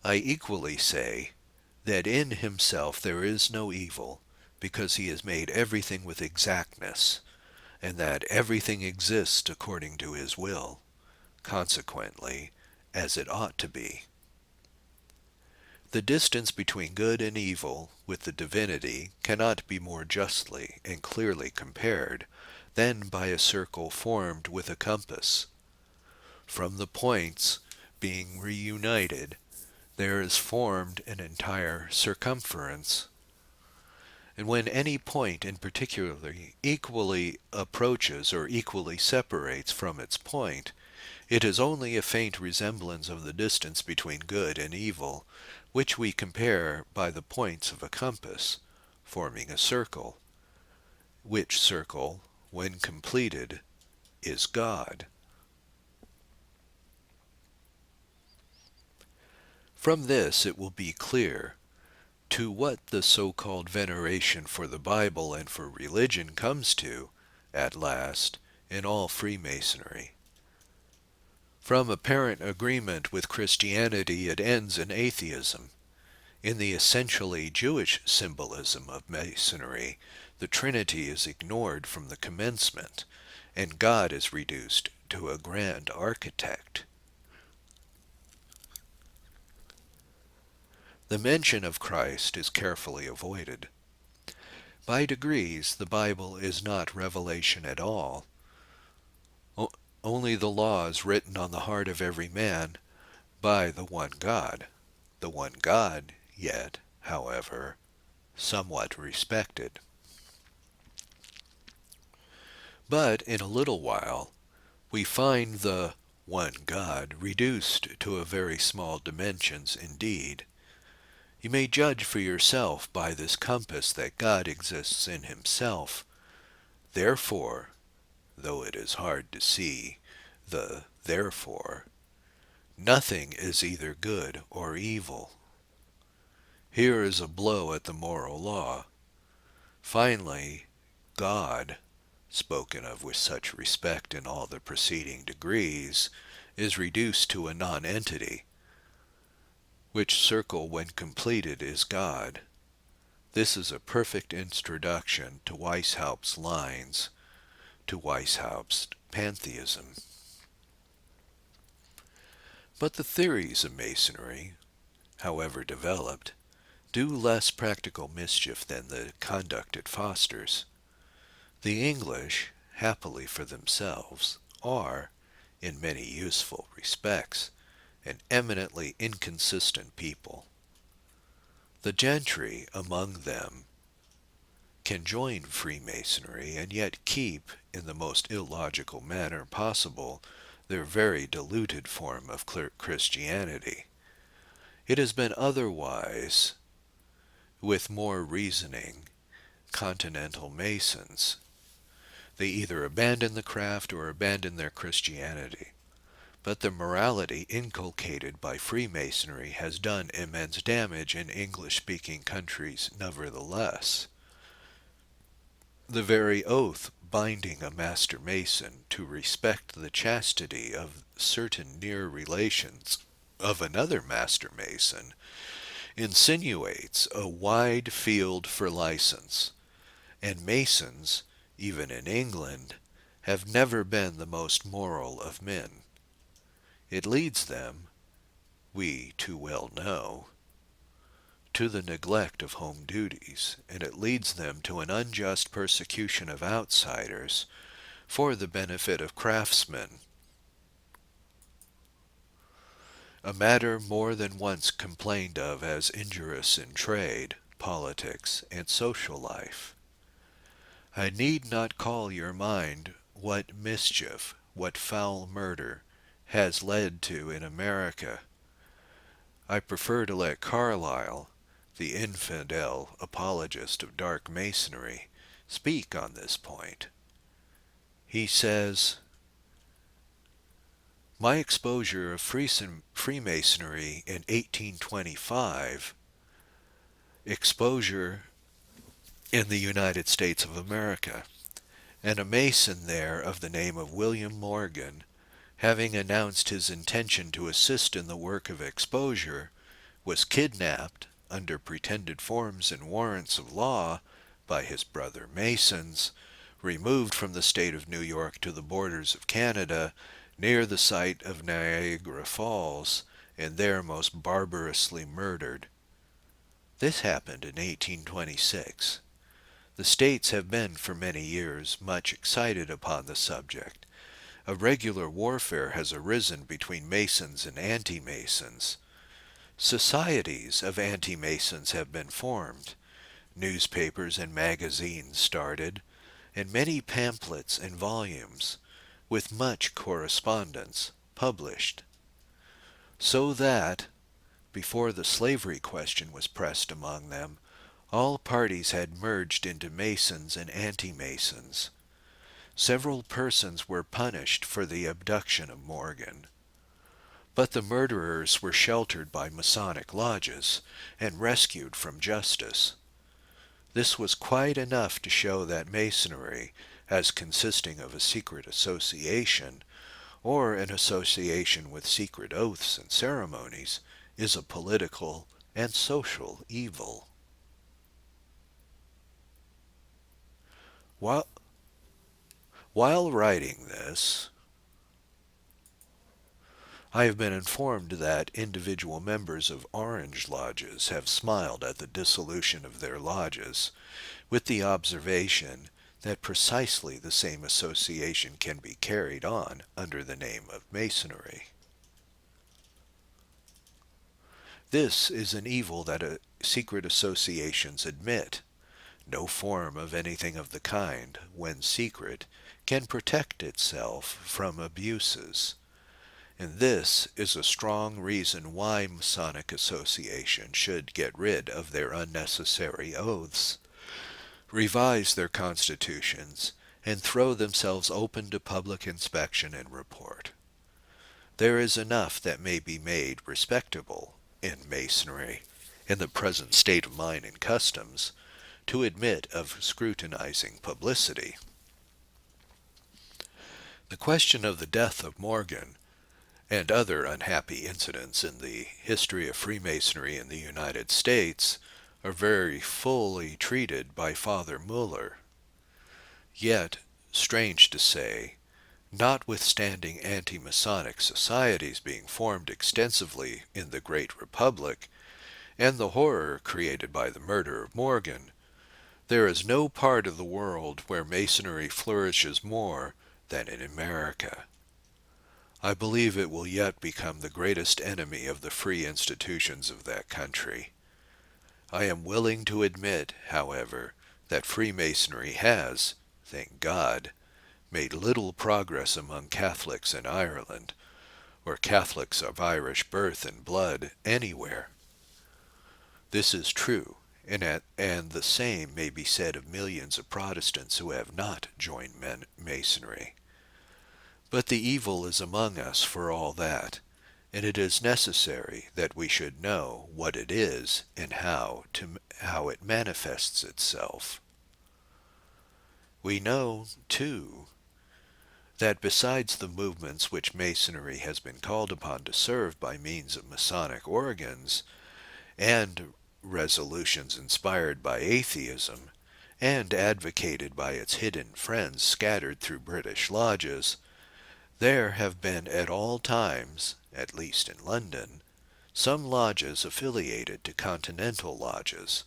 I equally say that in himself there is no evil, because he has made everything with exactness, and that everything exists according to his will, consequently, as it ought to be. The distance between good and evil with the divinity cannot be more justly and clearly compared than by a circle formed with a compass. From the points being reunited, there is formed an entire circumference. And when any point in particular equally approaches or equally separates from its point, it is only a faint resemblance of the distance between good and evil, which we compare by the points of a compass, forming a circle, which circle, when completed, is God. From this it will be clear to what the so-called veneration for the Bible and for religion comes to, at last, in all Freemasonry. From apparent agreement with Christianity it ends in atheism. In the essentially Jewish symbolism of Masonry, the Trinity is ignored from the commencement, and God is reduced to a grand architect. The mention of Christ is carefully avoided. By degrees, the Bible is not revelation at all, only the laws written on the heart of every man by the one God. The one God, yet, however, somewhat respected. But in a little while, we find the one God reduced to a very small dimensions indeed. You may judge for yourself by this compass that God exists in himself. Therefore, though it is hard to see the therefore, nothing is either good or evil. Here is a blow at the moral law. Finally, God, spoken of with such respect in all the preceding degrees, is reduced to a nonentity, which circle when completed is God. This is a perfect introduction to Weishaupt's lines, to Weishaupt's pantheism. But the theories of Masonry, however developed, do less practical mischief than the conduct it fosters. The English, happily for themselves, are, in many useful respects, an eminently inconsistent people. The gentry among them can join Freemasonry and yet keep, in the most illogical manner possible, their very diluted form of Christianity. It has been otherwise with more reasoning Continental Masons. They either abandon the craft or abandon their Christianity. But the morality inculcated by Freemasonry has done immense damage in English-speaking countries nevertheless. The very oath binding a Master Mason to respect the chastity of certain near relations of another Master Mason insinuates a wide field for license, and Masons, even in England, have never been the most moral of men. It leads them, we too well know, to the neglect of home duties, and it leads them to an unjust persecution of outsiders for the benefit of craftsmen, a matter more than once complained of as injurious in trade, politics, and social life. I need not call your mind what mischief, what foul murder, has led to in America. I prefer to let Carlyle, the infidel apologist of dark masonry, speak on this point. He says, "My exposure of Freemasonry in 1825, exposure in the United States of America, and a Mason there of the name of William Morgan, having announced his intention to assist in the work of exposure, was kidnapped under pretended forms and warrants of law by his brother Masons, removed from the state of New York to the borders of Canada, near the site of Niagara Falls, and there most barbarously murdered." This happened in 1826. The states have been for many years much excited upon the subject. A regular warfare has arisen between Masons and anti-Masons. Societies of anti-Masons have been formed, newspapers and magazines started, and many pamphlets and volumes, with much correspondence, published. So that, before the slavery question was pressed among them, all parties had merged into Masons and anti-Masons. Several persons were punished for the abduction of Morgan. But the murderers were sheltered by Masonic lodges and rescued from justice. This was quite enough to show that Masonry, as consisting of a secret association, or an association with secret oaths and ceremonies, is a political and social evil. While writing this, I have been informed that individual members of Orange lodges have smiled at the dissolution of their lodges, with the observation that precisely the same association can be carried on under the name of Masonry. This is an evil that secret associations admit. No form of anything of the kind, when secret, can protect itself from abuses. And this is a strong reason why Masonic associations should get rid of their unnecessary oaths, revise their constitutions, and throw themselves open to public inspection and report. There is enough that may be made respectable in Masonry, in the present state of mind and customs, to admit of scrutinizing publicity. The question of the death of Morgan, and other unhappy incidents in the history of Freemasonry in the United States, are very fully treated by Father Muller. Yet, strange to say, notwithstanding anti-Masonic societies being formed extensively in the Great Republic, and the horror created by the murder of Morgan, there is no part of the world where Masonry flourishes more than in America. I believe it will yet become the greatest enemy of the free institutions of that country. I am willing to admit, however, that Freemasonry has, thank God, made little progress among Catholics in Ireland, or Catholics of Irish birth and blood anywhere. This is true, and the same may be said of millions of Protestants who have not joined Masonry. But the evil is among us for all that, and it is necessary that we should know what it is and how it manifests itself. We know, too, that besides the movements which Masonry has been called upon to serve by means of Masonic organs, and resolutions inspired by atheism, and advocated by its hidden friends scattered through British lodges, there have been at all times, at least in London, some lodges affiliated to continental lodges,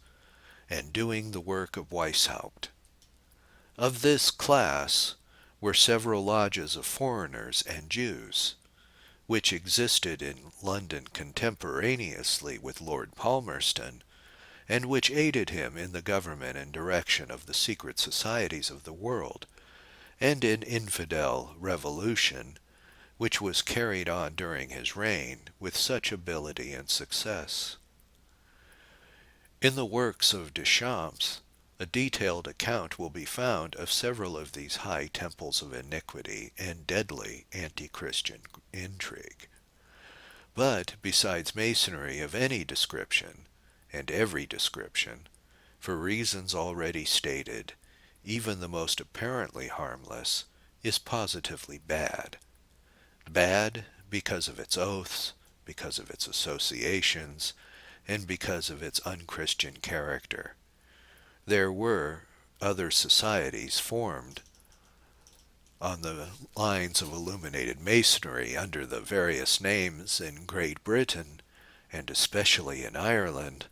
and doing the work of Weishaupt. Of this class were several lodges of foreigners and Jews, which existed in London contemporaneously with Lord Palmerston, and which aided him in the government and direction of the secret societies of the world, and in infidel revolution, which was carried on during his reign with such ability and success. In the works of Deschamps, a detailed account will be found of several of these high temples of iniquity and deadly anti-Christian intrigue. But besides Masonry of any description, and every description, for reasons already stated, even the most apparently harmless is positively bad. Bad because of its oaths, because of its associations, and because of its unchristian character. There were other societies formed on the lines of illuminated Masonry under the various names in Great Britain, and especially in Ireland,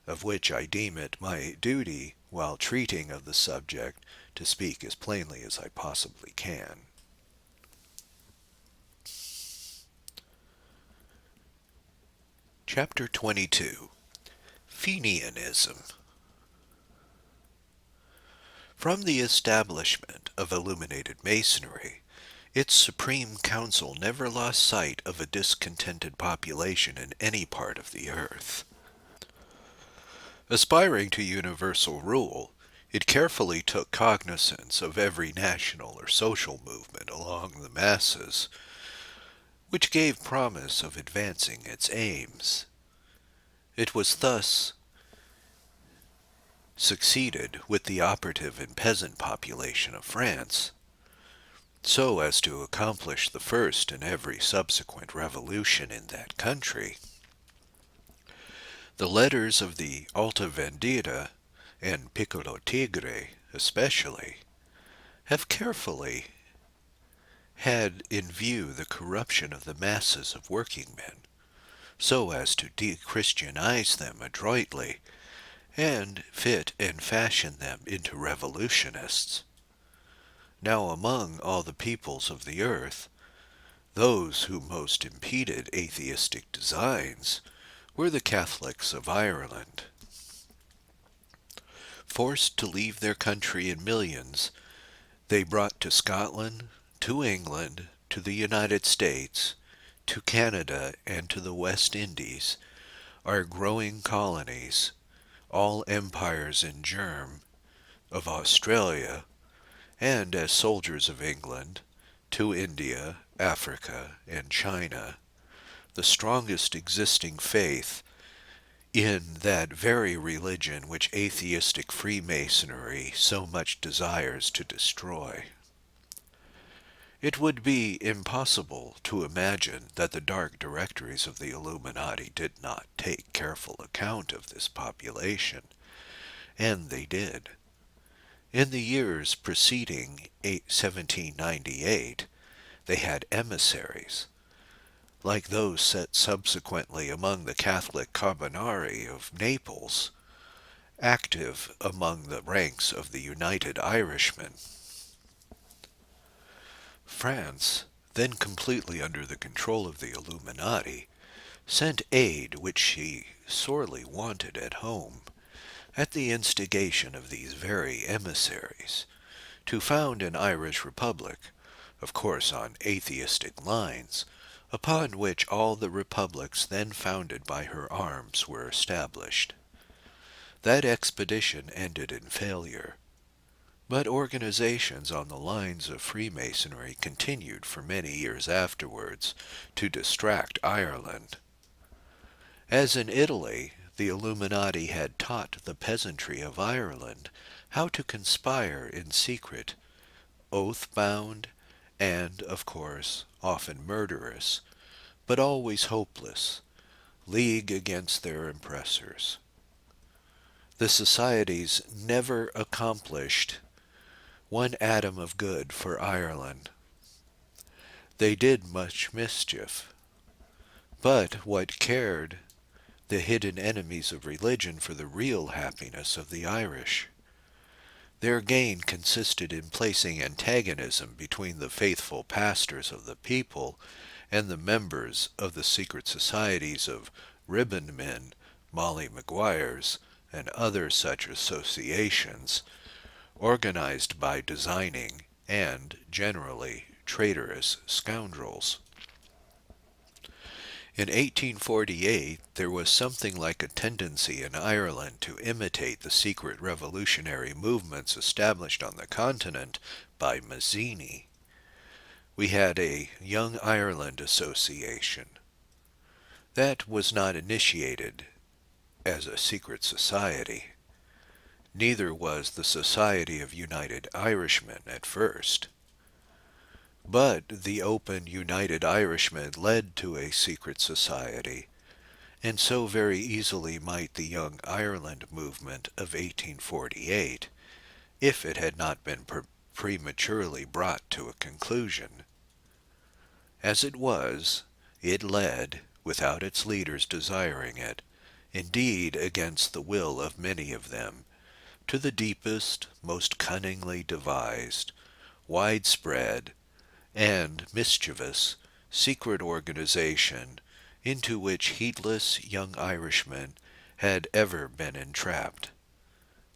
of which I deem it my duty, while treating of the subject, to speak as plainly as I possibly can. Chapter 22. Fenian Ism. From the establishment of illuminated Masonry, its Supreme Council never lost sight of a discontented population in any part of the earth. Aspiring to universal rule, it carefully took cognizance of every national or social movement along the masses, which gave promise of advancing its aims. It was thus succeeded with the operative and peasant population of France, so as to accomplish the first and every subsequent revolution in that country. The letters of the Alta Vendita, and Piccolo Tigre especially, have carefully had in view the corruption of the masses of working men, so as to de-Christianize them adroitly, and fit and fashion them into revolutionists. Now among all the peoples of the earth, those who most impeded atheistic designs were the Catholics of Ireland. Forced to leave their country in millions, they brought to Scotland, to England, to the United States, to Canada, and to the West Indies, our growing colonies, all empires in germ, of Australia, and as soldiers of England, to India, Africa, and China, the strongest existing faith in that very religion which atheistic Freemasonry so much desires to destroy. It would be impossible to imagine that the dark directories of the Illuminati did not take careful account of this population, and they did. In the years preceding 1798, they had emissaries, like those set subsequently among the Catholic Carbonari of Naples, active among the ranks of the United Irishmen. France, then completely under the control of the Illuminati, sent aid which she sorely wanted at home, at the instigation of these very emissaries, to found an Irish republic, of course on atheistic lines, upon which all the republics then founded by her arms were established. That expedition ended in failure, but organizations on the lines of Freemasonry continued for many years afterwards to distract Ireland. As in Italy, the Illuminati had taught the peasantry of Ireland how to conspire in secret, oath-bound, and, of course, often murderous, but always hopeless, league against their oppressors. The societies never accomplished one atom of good for Ireland. They did much mischief, but what cared the hidden enemies of religion for the real happiness of the Irish? Their gain consisted in placing antagonism between the faithful pastors of the people and the members of the secret societies of ribbonmen, Molly Maguires, and other such associations, organized by designing and, generally, traitorous scoundrels. In 1848 there was something like a tendency in Ireland to imitate the secret revolutionary movements established on the continent by Mazzini. We had a Young Ireland Association. That was not initiated as a secret society. Neither was the Society of United Irishmen at first. But the open United Irishmen led to a secret society, and so very easily might the Young Ireland movement of 1848, if it had not been prematurely brought to a conclusion. As it was, it led, without its leaders desiring it, indeed against the will of many of them, to the deepest, most cunningly devised, widespread, and mischievous secret organization into which heedless young Irishmen had ever been entrapped.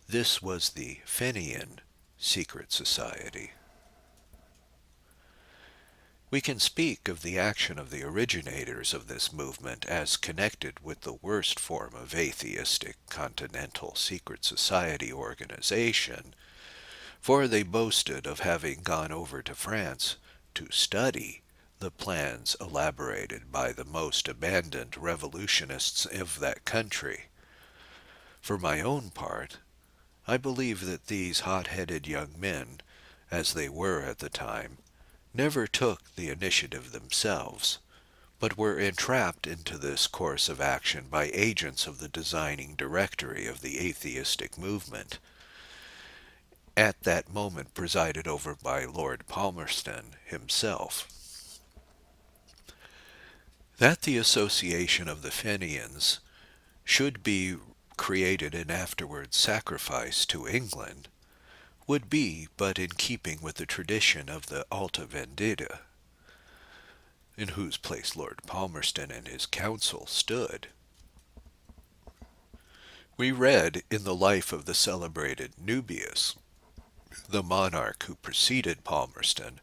This was the Fenian secret society. We can speak of the action of the originators of this movement as connected with the worst form of atheistic continental secret society organization, for they boasted of having gone over to France to study the plans elaborated by the most abandoned revolutionists of that country. For my own part, I believe that these hot-headed young men, as they were at the time, never took the initiative themselves, but were entrapped into this course of action by agents of the designing directory of the atheistic movement, at that moment presided over by Lord Palmerston himself. That the association of the Fenians should be created and afterwards sacrificed to England would be but in keeping with the tradition of the Alta Vendita, in whose place Lord Palmerston and his council stood. We read in the life of the celebrated Nubius, the monarch who preceded Palmerston,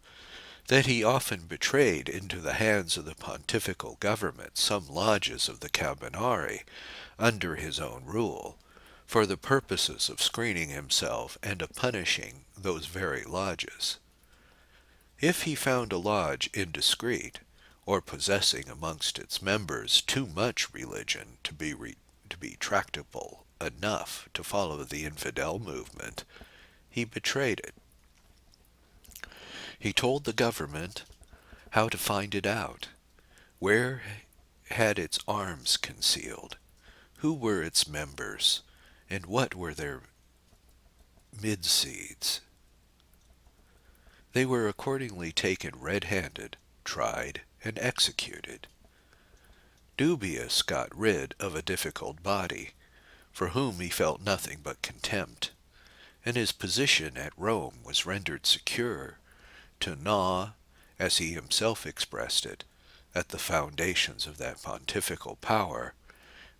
that he often betrayed into the hands of the pontifical government some lodges of the Carbonari under his own rule, for the purposes of screening himself and of punishing those very lodges. If he found a lodge indiscreet, or possessing amongst its members too much religion to be tractable enough to follow the infidel movement, he betrayed it. He told the government how to find it out, where had its arms concealed, who were its members, and what were their midseeds. They were accordingly taken red-handed, tried, and executed. Dubius got rid of a difficult body, for whom he felt nothing but contempt, and his position at Rome was rendered secure, to gnaw, as he himself expressed it, at the foundations of that pontifical power,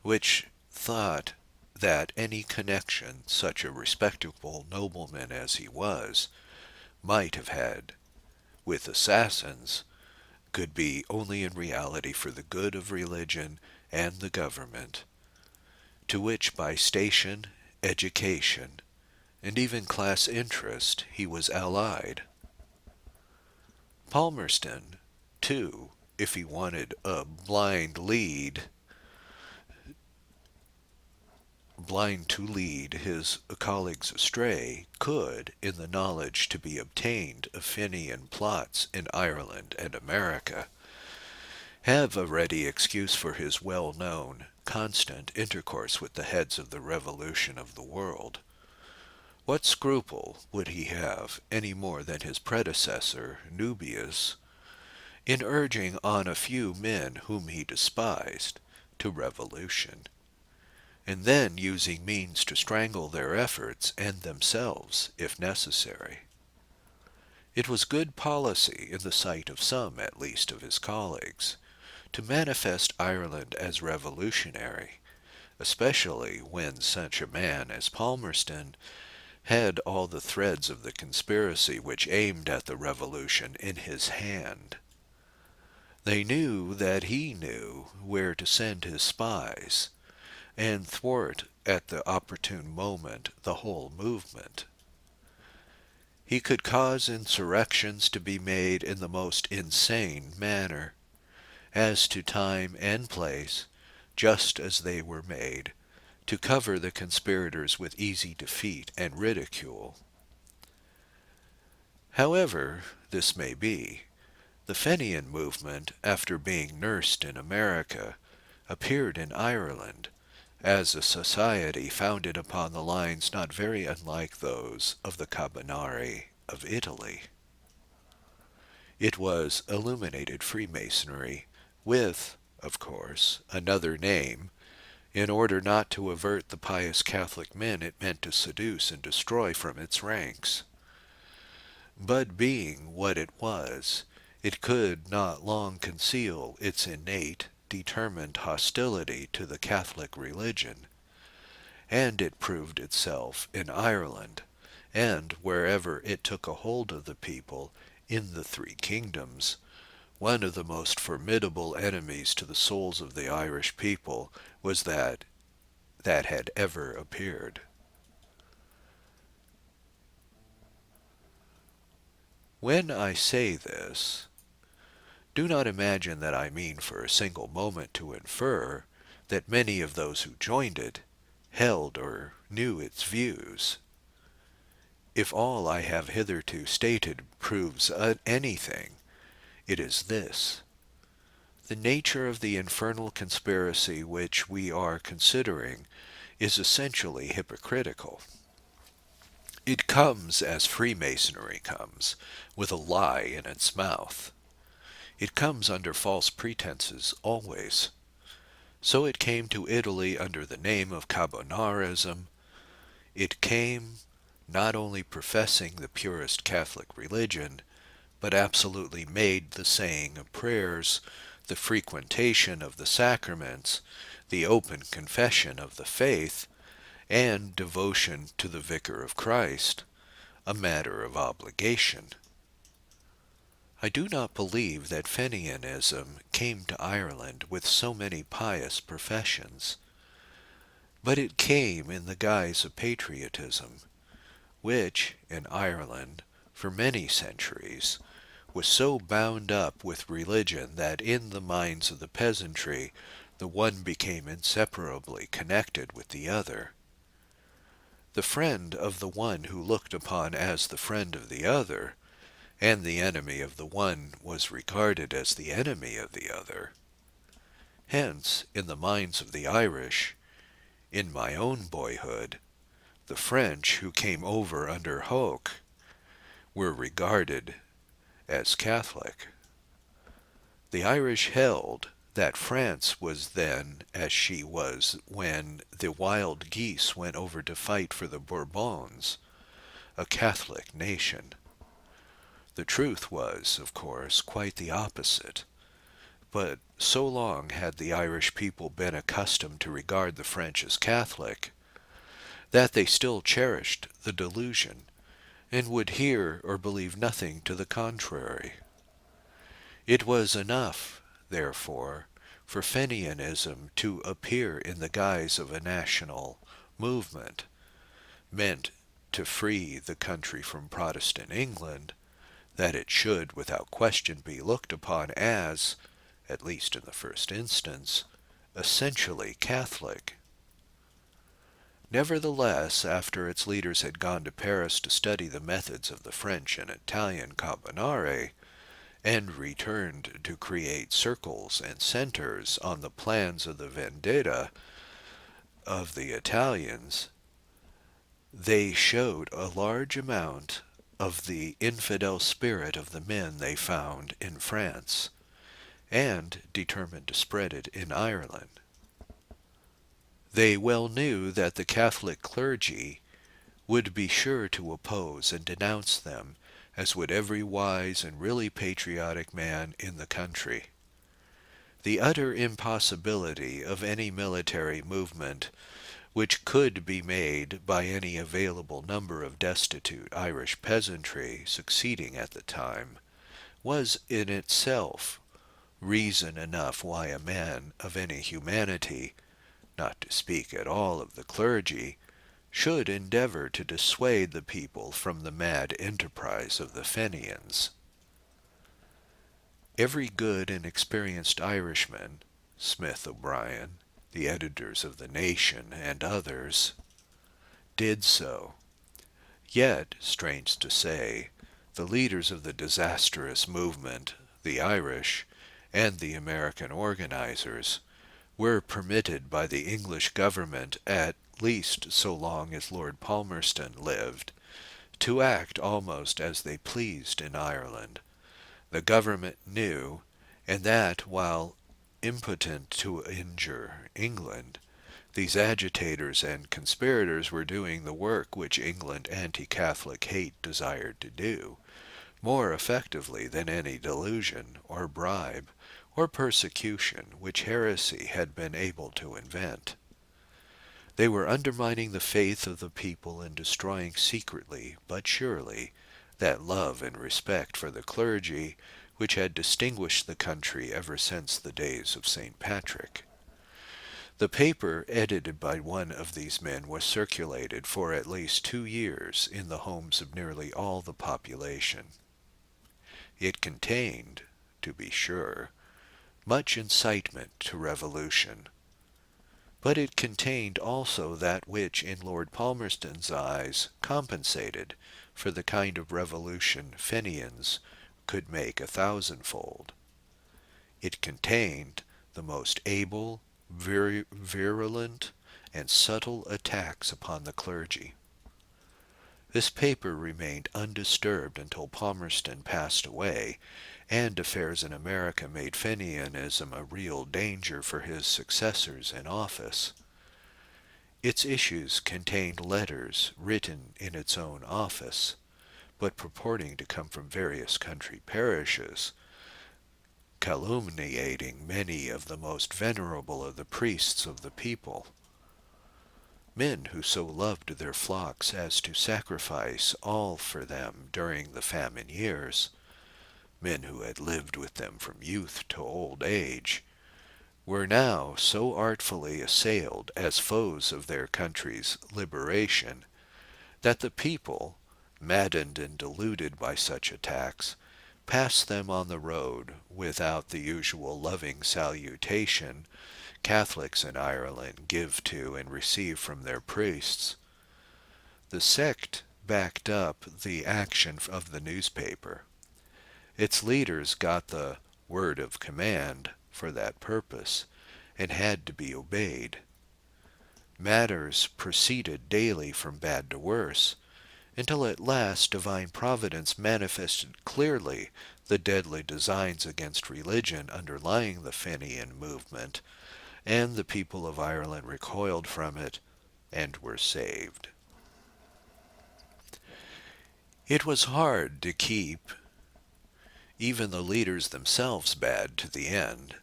which thought that any connection such a respectable nobleman as he was might have had with assassins could be only in reality for the good of religion and the government, to which by station, education, and even class interest he was allied. Palmerston, too, if he wanted a blind to lead his colleagues astray, could, in the knowledge to be obtained of Fenian plots in Ireland and America, have a ready excuse for his well-known, constant intercourse with the heads of the revolution of the world. What scruple would he have, any more than his predecessor, Nubius, in urging on a few men whom he despised to revolution, and then using means to strangle their efforts and themselves, if necessary? It was good policy, in the sight of some at least of his colleagues, to manifest Ireland as revolutionary, especially when such a man as Palmerston had all the threads of the conspiracy which aimed at the revolution in his hand. They knew that he knew where to send his spies, and thwart at the opportune moment the whole movement. He could cause insurrections to be made in the most insane manner, as to time and place, just as they were made, to cover the conspirators with easy defeat and ridicule. However this may be, the Fenian movement, after being nursed in America, appeared in Ireland, as a society founded upon the lines not very unlike those of the Carbonari of Italy. It was illuminated Freemasonry, with, of course, another name, in order not to avert the pious Catholic men it meant to seduce and destroy from its ranks. But being what it was, it could not long conceal its innate, determined hostility to the Catholic religion, and it proved itself in Ireland, and wherever it took a hold of the people in the three kingdoms, one of the most formidable enemies to the souls of the Irish people was that had ever appeared. When I say this, do not imagine that I mean for a single moment to infer that many of those who joined it held or knew its views. If all I have hitherto stated proves anything, it is this: the nature of the infernal conspiracy which we are considering is essentially hypocritical. It comes as Freemasonry comes, with a lie in its mouth. It comes under false pretenses always. So it came to Italy under the name of Carbonarism. It came not only professing the purest Catholic religion, but absolutely made the saying of prayers, the frequentation of the sacraments, the open confession of the faith, and devotion to the Vicar of Christ a matter of obligation. I do not believe that Fenian Ism came to Ireland with so many pious professions, but it came in the guise of patriotism, which, in Ireland, for many centuries, was so bound up with religion that in the minds of the peasantry the one became inseparably connected with the other. The friend of the one who looked upon as the friend of the other, and the enemy of the one was regarded as the enemy of the other. Hence, in the minds of the Irish, in my own boyhood, the French who came over under Hoke were regarded as Catholic. The Irish held that France was then as she was when the wild geese went over to fight for the Bourbons, a Catholic nation. The truth was, of course, quite the opposite, but so long had the Irish people been accustomed to regard the French as Catholic, that they still cherished the delusion, and would hear or believe nothing to the contrary. It was enough, therefore, for Fenianism to appear in the guise of a national movement, meant to free the country from Protestant England, that it should without question be looked upon as, at least in the first instance, essentially Catholic. Nevertheless, after its leaders had gone to Paris to study the methods of the French and Italian Carbonari, and returned to create circles and centers on the plans of the vendetta of the Italians, they showed a large amount of the infidel spirit of the men they found in France, and determined to spread it in Ireland. They well knew that the Catholic clergy would be sure to oppose and denounce them, as would every wise and really patriotic man in the country. The utter impossibility of any military movement which could be made by any available number of destitute Irish peasantry succeeding at the time, was in itself reason enough why a man of any humanity, not to speak at all of the clergy, should endeavor to dissuade the people from the mad enterprise of the Fenians. Every good and experienced Irishman, Smith O'Brien, the editors of the Nation, and others, did so. Yet, strange to say, the leaders of the disastrous movement, the Irish, and the American organizers, were permitted by the English government, at least so long as Lord Palmerston lived, to act almost as they pleased in Ireland. The government knew, and that while impotent to injure England, these agitators and conspirators were doing the work which England anti-Catholic hate desired to do, more effectively than any delusion, or bribe, or persecution which heresy had been able to invent. They were undermining the faith of the people and destroying secretly, but surely, that love and respect for the clergy which had distinguished the country ever since the days of St. Patrick. The paper edited by one of these men was circulated for at least 2 years in the homes of nearly all the population. It contained, to be sure, much incitement to revolution, but it contained also that which in Lord Palmerston's eyes compensated for the kind of revolution Fenians could make 1,000-fold. It contained the most able, virulent, and subtle attacks upon the clergy. This paper remained undisturbed until Palmerston passed away, and affairs in America made Fenian Ism a real danger for his successors in office. Its issues contained letters written in its own office, but purporting to come from various country parishes, calumniating many of the most venerable of the priests of the people, men who so loved their flocks as to sacrifice all for them during the famine years, men who had lived with them from youth to old age, were now so artfully assailed as foes of their country's liberation that the people, maddened and deluded by such attacks, passed them on the road without the usual loving salutation Catholics in Ireland give to and receive from their priests. The sect backed up the action of the newspaper. Its leaders got the word of command for that purpose, and had to be obeyed. Matters proceeded daily from bad to worse, until at last divine providence manifested clearly the deadly designs against religion underlying the Fenian movement, and the people of Ireland recoiled from it and were saved. It was hard to keep even the leaders themselves bad to the end.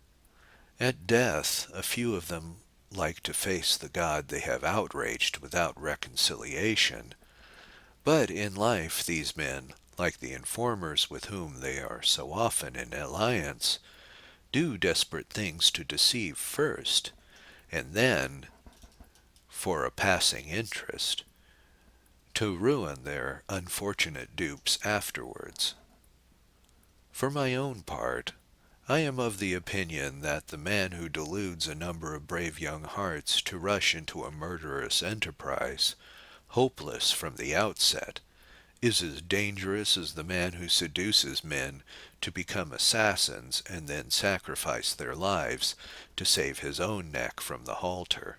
At death, a few of them like to face the God they have outraged without reconciliation, but in life these men, like the informers with whom they are so often in alliance, do desperate things to deceive first, and then, for a passing interest, to ruin their unfortunate dupes afterwards. For my own part, I am of the opinion that the man who deludes a number of brave young hearts to rush into a murderous enterprise, hopeless from the outset, is as dangerous as the man who seduces men to become assassins and then sacrifice their lives to save his own neck from the halter.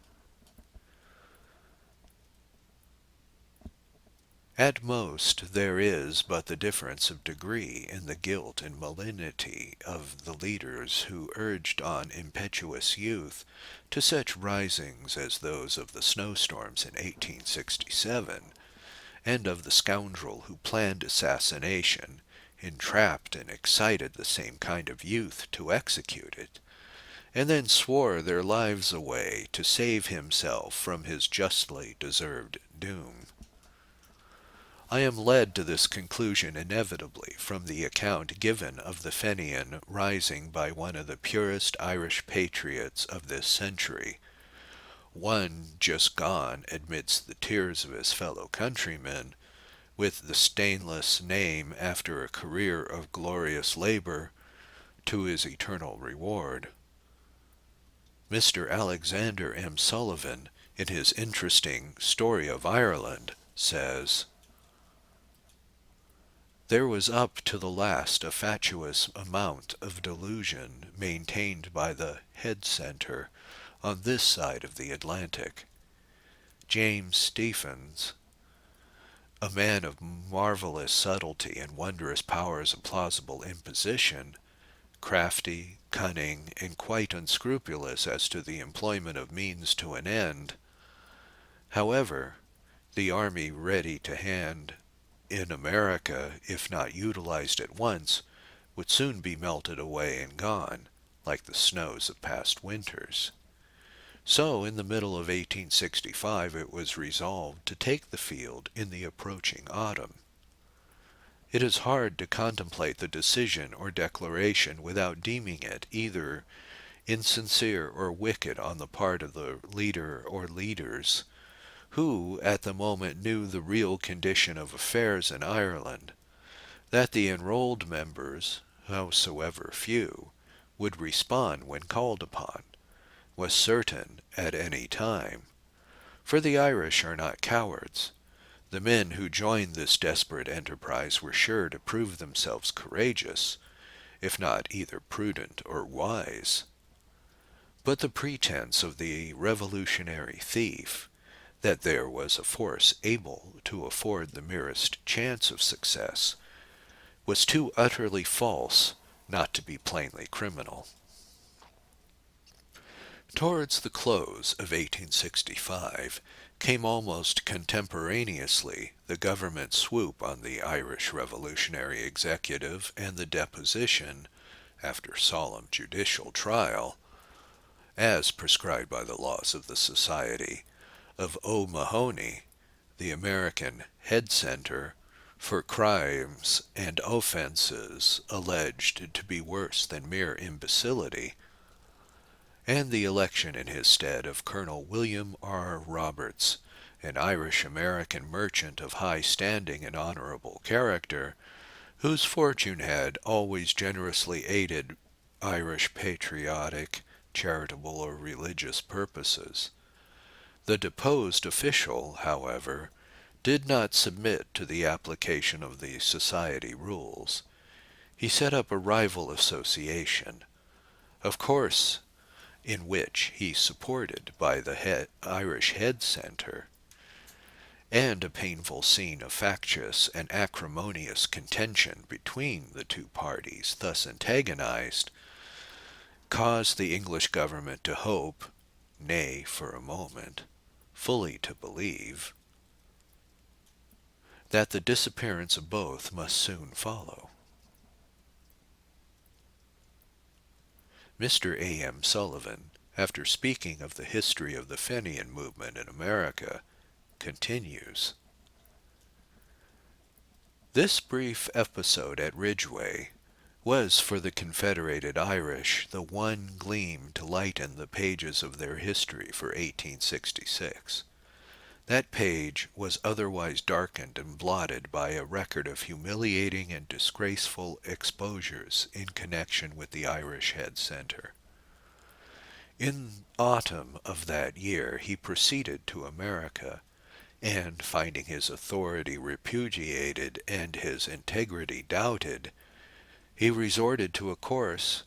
At most, there is but the difference of degree in the guilt and malignity of the leaders who urged on impetuous youth to such risings as those of the snowstorms in 1867, and of the scoundrel who planned assassination, entrapped and excited the same kind of youth to execute it, and then swore their lives away to save himself from his justly deserved doom. I am led to this conclusion inevitably from the account given of the Fenian rising by one of the purest Irish patriots of this century, one just gone amidst the tears of his fellow countrymen, with the stainless name after a career of glorious labor, to his eternal reward. Mr. Alexander M. Sullivan, in his interesting Story of Ireland, says, "There was up to the last a fatuous amount of delusion maintained by the head centre on this side of the Atlantic. James Stephens, a man of marvellous subtlety and wondrous powers of plausible imposition, crafty, cunning, and quite unscrupulous as to the employment of means to an end. However, the army ready to hand in America, if not utilized at once, would soon be melted away and gone, like the snows of past winters. So, in the middle of 1865, it was resolved to take the field in the approaching autumn. It is hard to contemplate the decision or declaration without deeming it either insincere or wicked on the part of the leader or leaders, who at the moment knew the real condition of affairs in Ireland, that the enrolled members, howsoever few, would respond when called upon, was certain at any time. For the Irish are not cowards. The men who joined this desperate enterprise were sure to prove themselves courageous, if not either prudent or wise. But the pretense of the revolutionary thief, that there was a force able to afford the merest chance of success, was too utterly false not to be plainly criminal. Towards the close of 1865 came almost contemporaneously the government swoop on the Irish revolutionary executive and the deposition, after solemn judicial trial, as prescribed by the laws of the Society, of O'Mahony, the American head centre, for crimes and offences alleged to be worse than mere imbecility, and the election in his stead of Colonel William R. Roberts, an Irish-American merchant of high standing and honorable character, whose fortune had always generously aided Irish patriotic, charitable, or religious purposes. The deposed official, however, did not submit to the application of the society rules. He set up a rival association, of course, in which he supported by the Irish head centre, and a painful scene of factious and acrimonious contention between the two parties thus antagonized caused the English government to hope, nay, for a moment, fully to believe, that the disappearance of both must soon follow. Mr. A. M. Sullivan, after speaking of the history of the Fenian movement in America, continues, "This brief episode at Ridgeway was for the Confederated Irish the one gleam to lighten the pages of their history for 1866. That page was otherwise darkened and blotted by a record of humiliating and disgraceful exposures in connection with the Irish head centre. In autumn of that year he proceeded to America, and finding his authority repudiated and his integrity doubted, he resorted to a course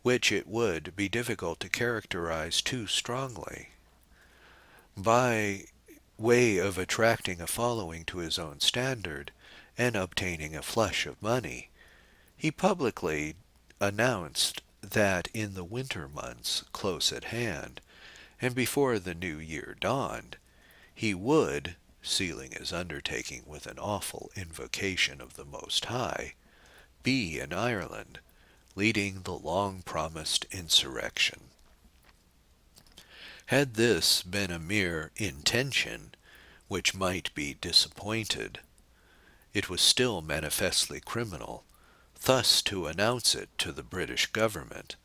which it would be difficult to characterize too strongly. By way of attracting a following to his own standard and obtaining a flush of money, he publicly announced that in the winter months close at hand, and before the new year dawned, he would, sealing his undertaking with an awful invocation of the Most High, be in Ireland, leading the long-promised insurrection. Had this been a mere intention, which might be disappointed, it was still manifestly criminal thus to announce it to the British government,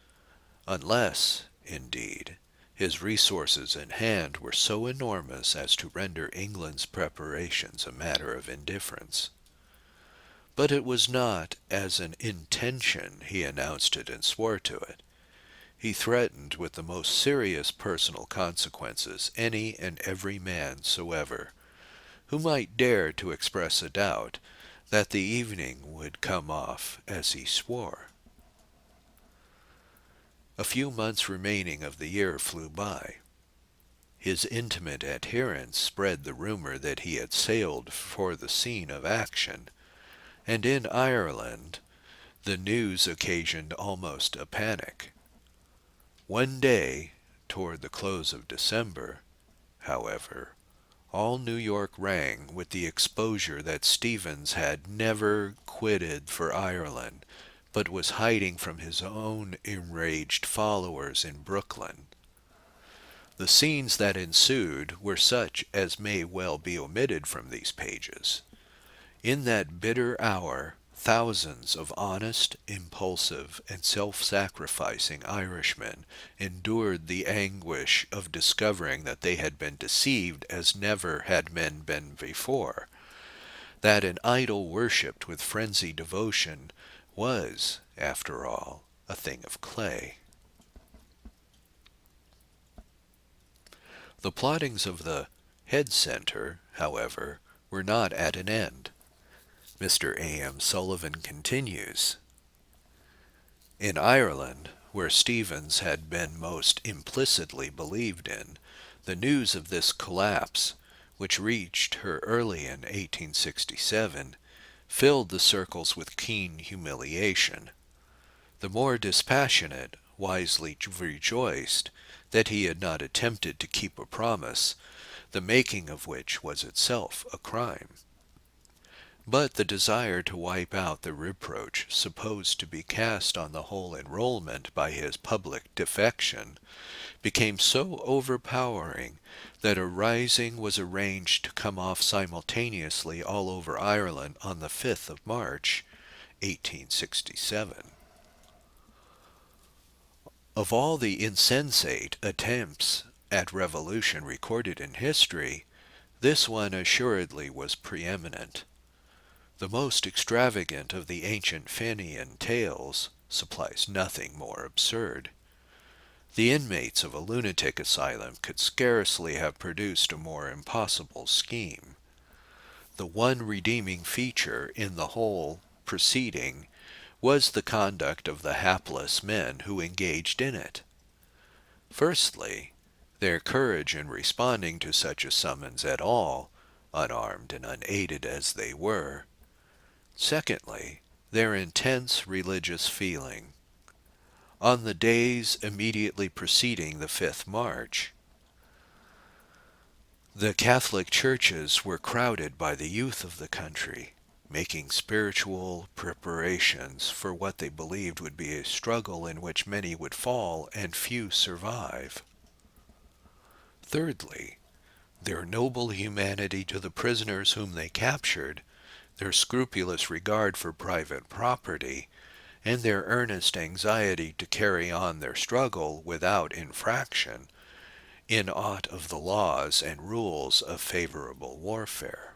unless, indeed, his resources in hand were so enormous as to render England's preparations a matter of indifference. But it was not as an intention he announced it and swore to it. He threatened with the most serious personal consequences any and every man soever who might dare to express a doubt that the evening would come off as he swore. A few months remaining of the year flew by. His intimate adherents spread the rumor that he had sailed for the scene of action, and in Ireland the news occasioned almost a panic. One day, toward the close of December, however, all New York rang with the exposure that Stevens had never quitted for Ireland, but was hiding from his own enraged followers in Brooklyn. The scenes that ensued were such as may well be omitted from these pages. In that bitter hour, thousands of honest, impulsive, and self-sacrificing Irishmen endured the anguish of discovering that they had been deceived as never had men been before, that an idol worshipped with frenzied devotion was, after all, a thing of clay. The plottings of the head centre, however, were not at an end. Mr. A.M. Sullivan continues, in Ireland, where Stevens had been most implicitly believed in, the news of this collapse, which reached her early in 1867, filled the circles with keen humiliation. The more dispassionate wisely rejoiced that he had not attempted to keep a promise, the making of which was itself a crime. But the desire to wipe out the reproach supposed to be cast on the whole enrollment by his public defection became so overpowering that a rising was arranged to come off simultaneously all over Ireland on the 5th of March, 1867. Of all the insensate attempts at revolution recorded in history, this one assuredly was preeminent. The most extravagant of the ancient Fenian tales supplies nothing more absurd. The inmates of a lunatic asylum could scarcely have produced a more impossible scheme. The one redeeming feature in the whole proceeding was the conduct of the hapless men who engaged in it. Firstly, their courage in responding to such a summons at all, unarmed and unaided as they were. Secondly, their intense religious feeling. On the days immediately preceding the 5th March, the Catholic churches were crowded by the youth of the country, making spiritual preparations for what they believed would be a struggle in which many would fall and few survive. Thirdly, their noble humanity to the prisoners whom they captured, their scrupulous regard for private property, and their earnest anxiety to carry on their struggle without infraction in aught of the laws and rules of favorable warfare.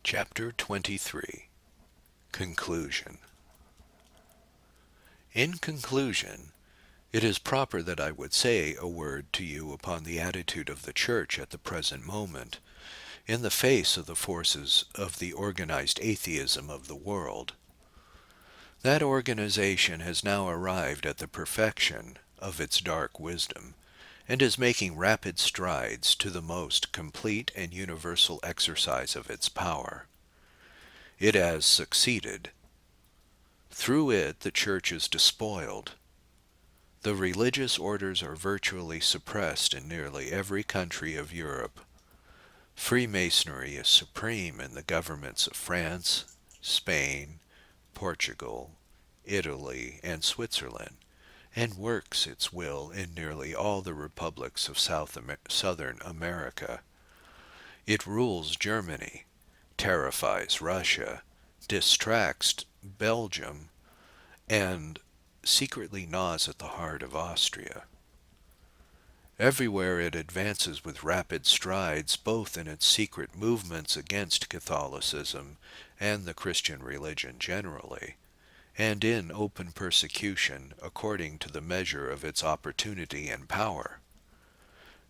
Chapter 23. Conclusion. In conclusion, it is proper that I would say a word to you upon the attitude of the Church at the present moment, in the face of the forces of the organized atheism of the world. That organization has now arrived at the perfection of its dark wisdom, and is making rapid strides to the most complete and universal exercise of its power. It has succeeded. Through it the Church is despoiled. The religious orders are virtually suppressed in nearly every country of Europe. Freemasonry is supreme in the governments of France, Spain, Portugal, Italy, and Switzerland, and works its will in nearly all the republics of Southern America. It rules Germany, terrifies Russia, distracts Belgium, and secretly gnaws at the heart of Austria. Everywhere it advances with rapid strides, both in its secret movements against Catholicism and the Christian religion generally, and in open persecution according to the measure of its opportunity and power.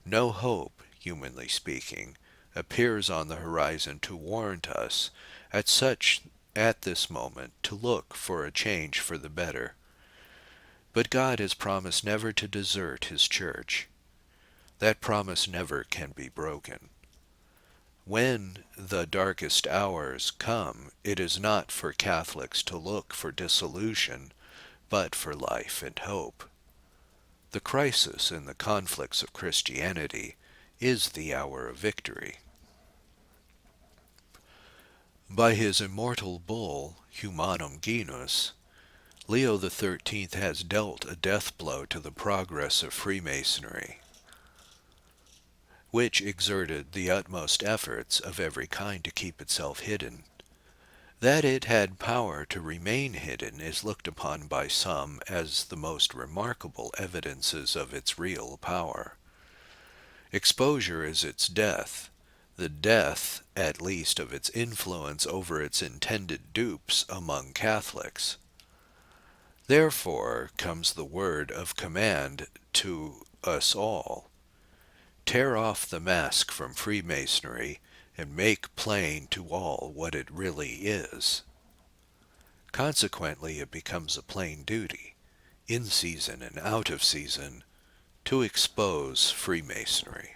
No hope, humanly speaking, appears on the horizon to warrant us at this moment to look for a change for the better. But God has promised never to desert his church. That promise never can be broken. When the darkest hours come, it is not for Catholics to look for dissolution, but for life and hope. The crisis in the conflicts of Christianity is the hour of victory. By his immortal bull, Humanum Genus, Leo XIII has dealt a death blow to the progress of Freemasonry, which exerted the utmost efforts of every kind to keep itself hidden. That it had power to remain hidden is looked upon by some as the most remarkable evidences of its real power. Exposure is its death, the death, at least, of its influence over its intended dupes among Catholics. Therefore comes the word of command to us all: tear off the mask from Freemasonry and make plain to all what it really is. Consequently, it becomes a plain duty, in season and out of season, to expose Freemasonry.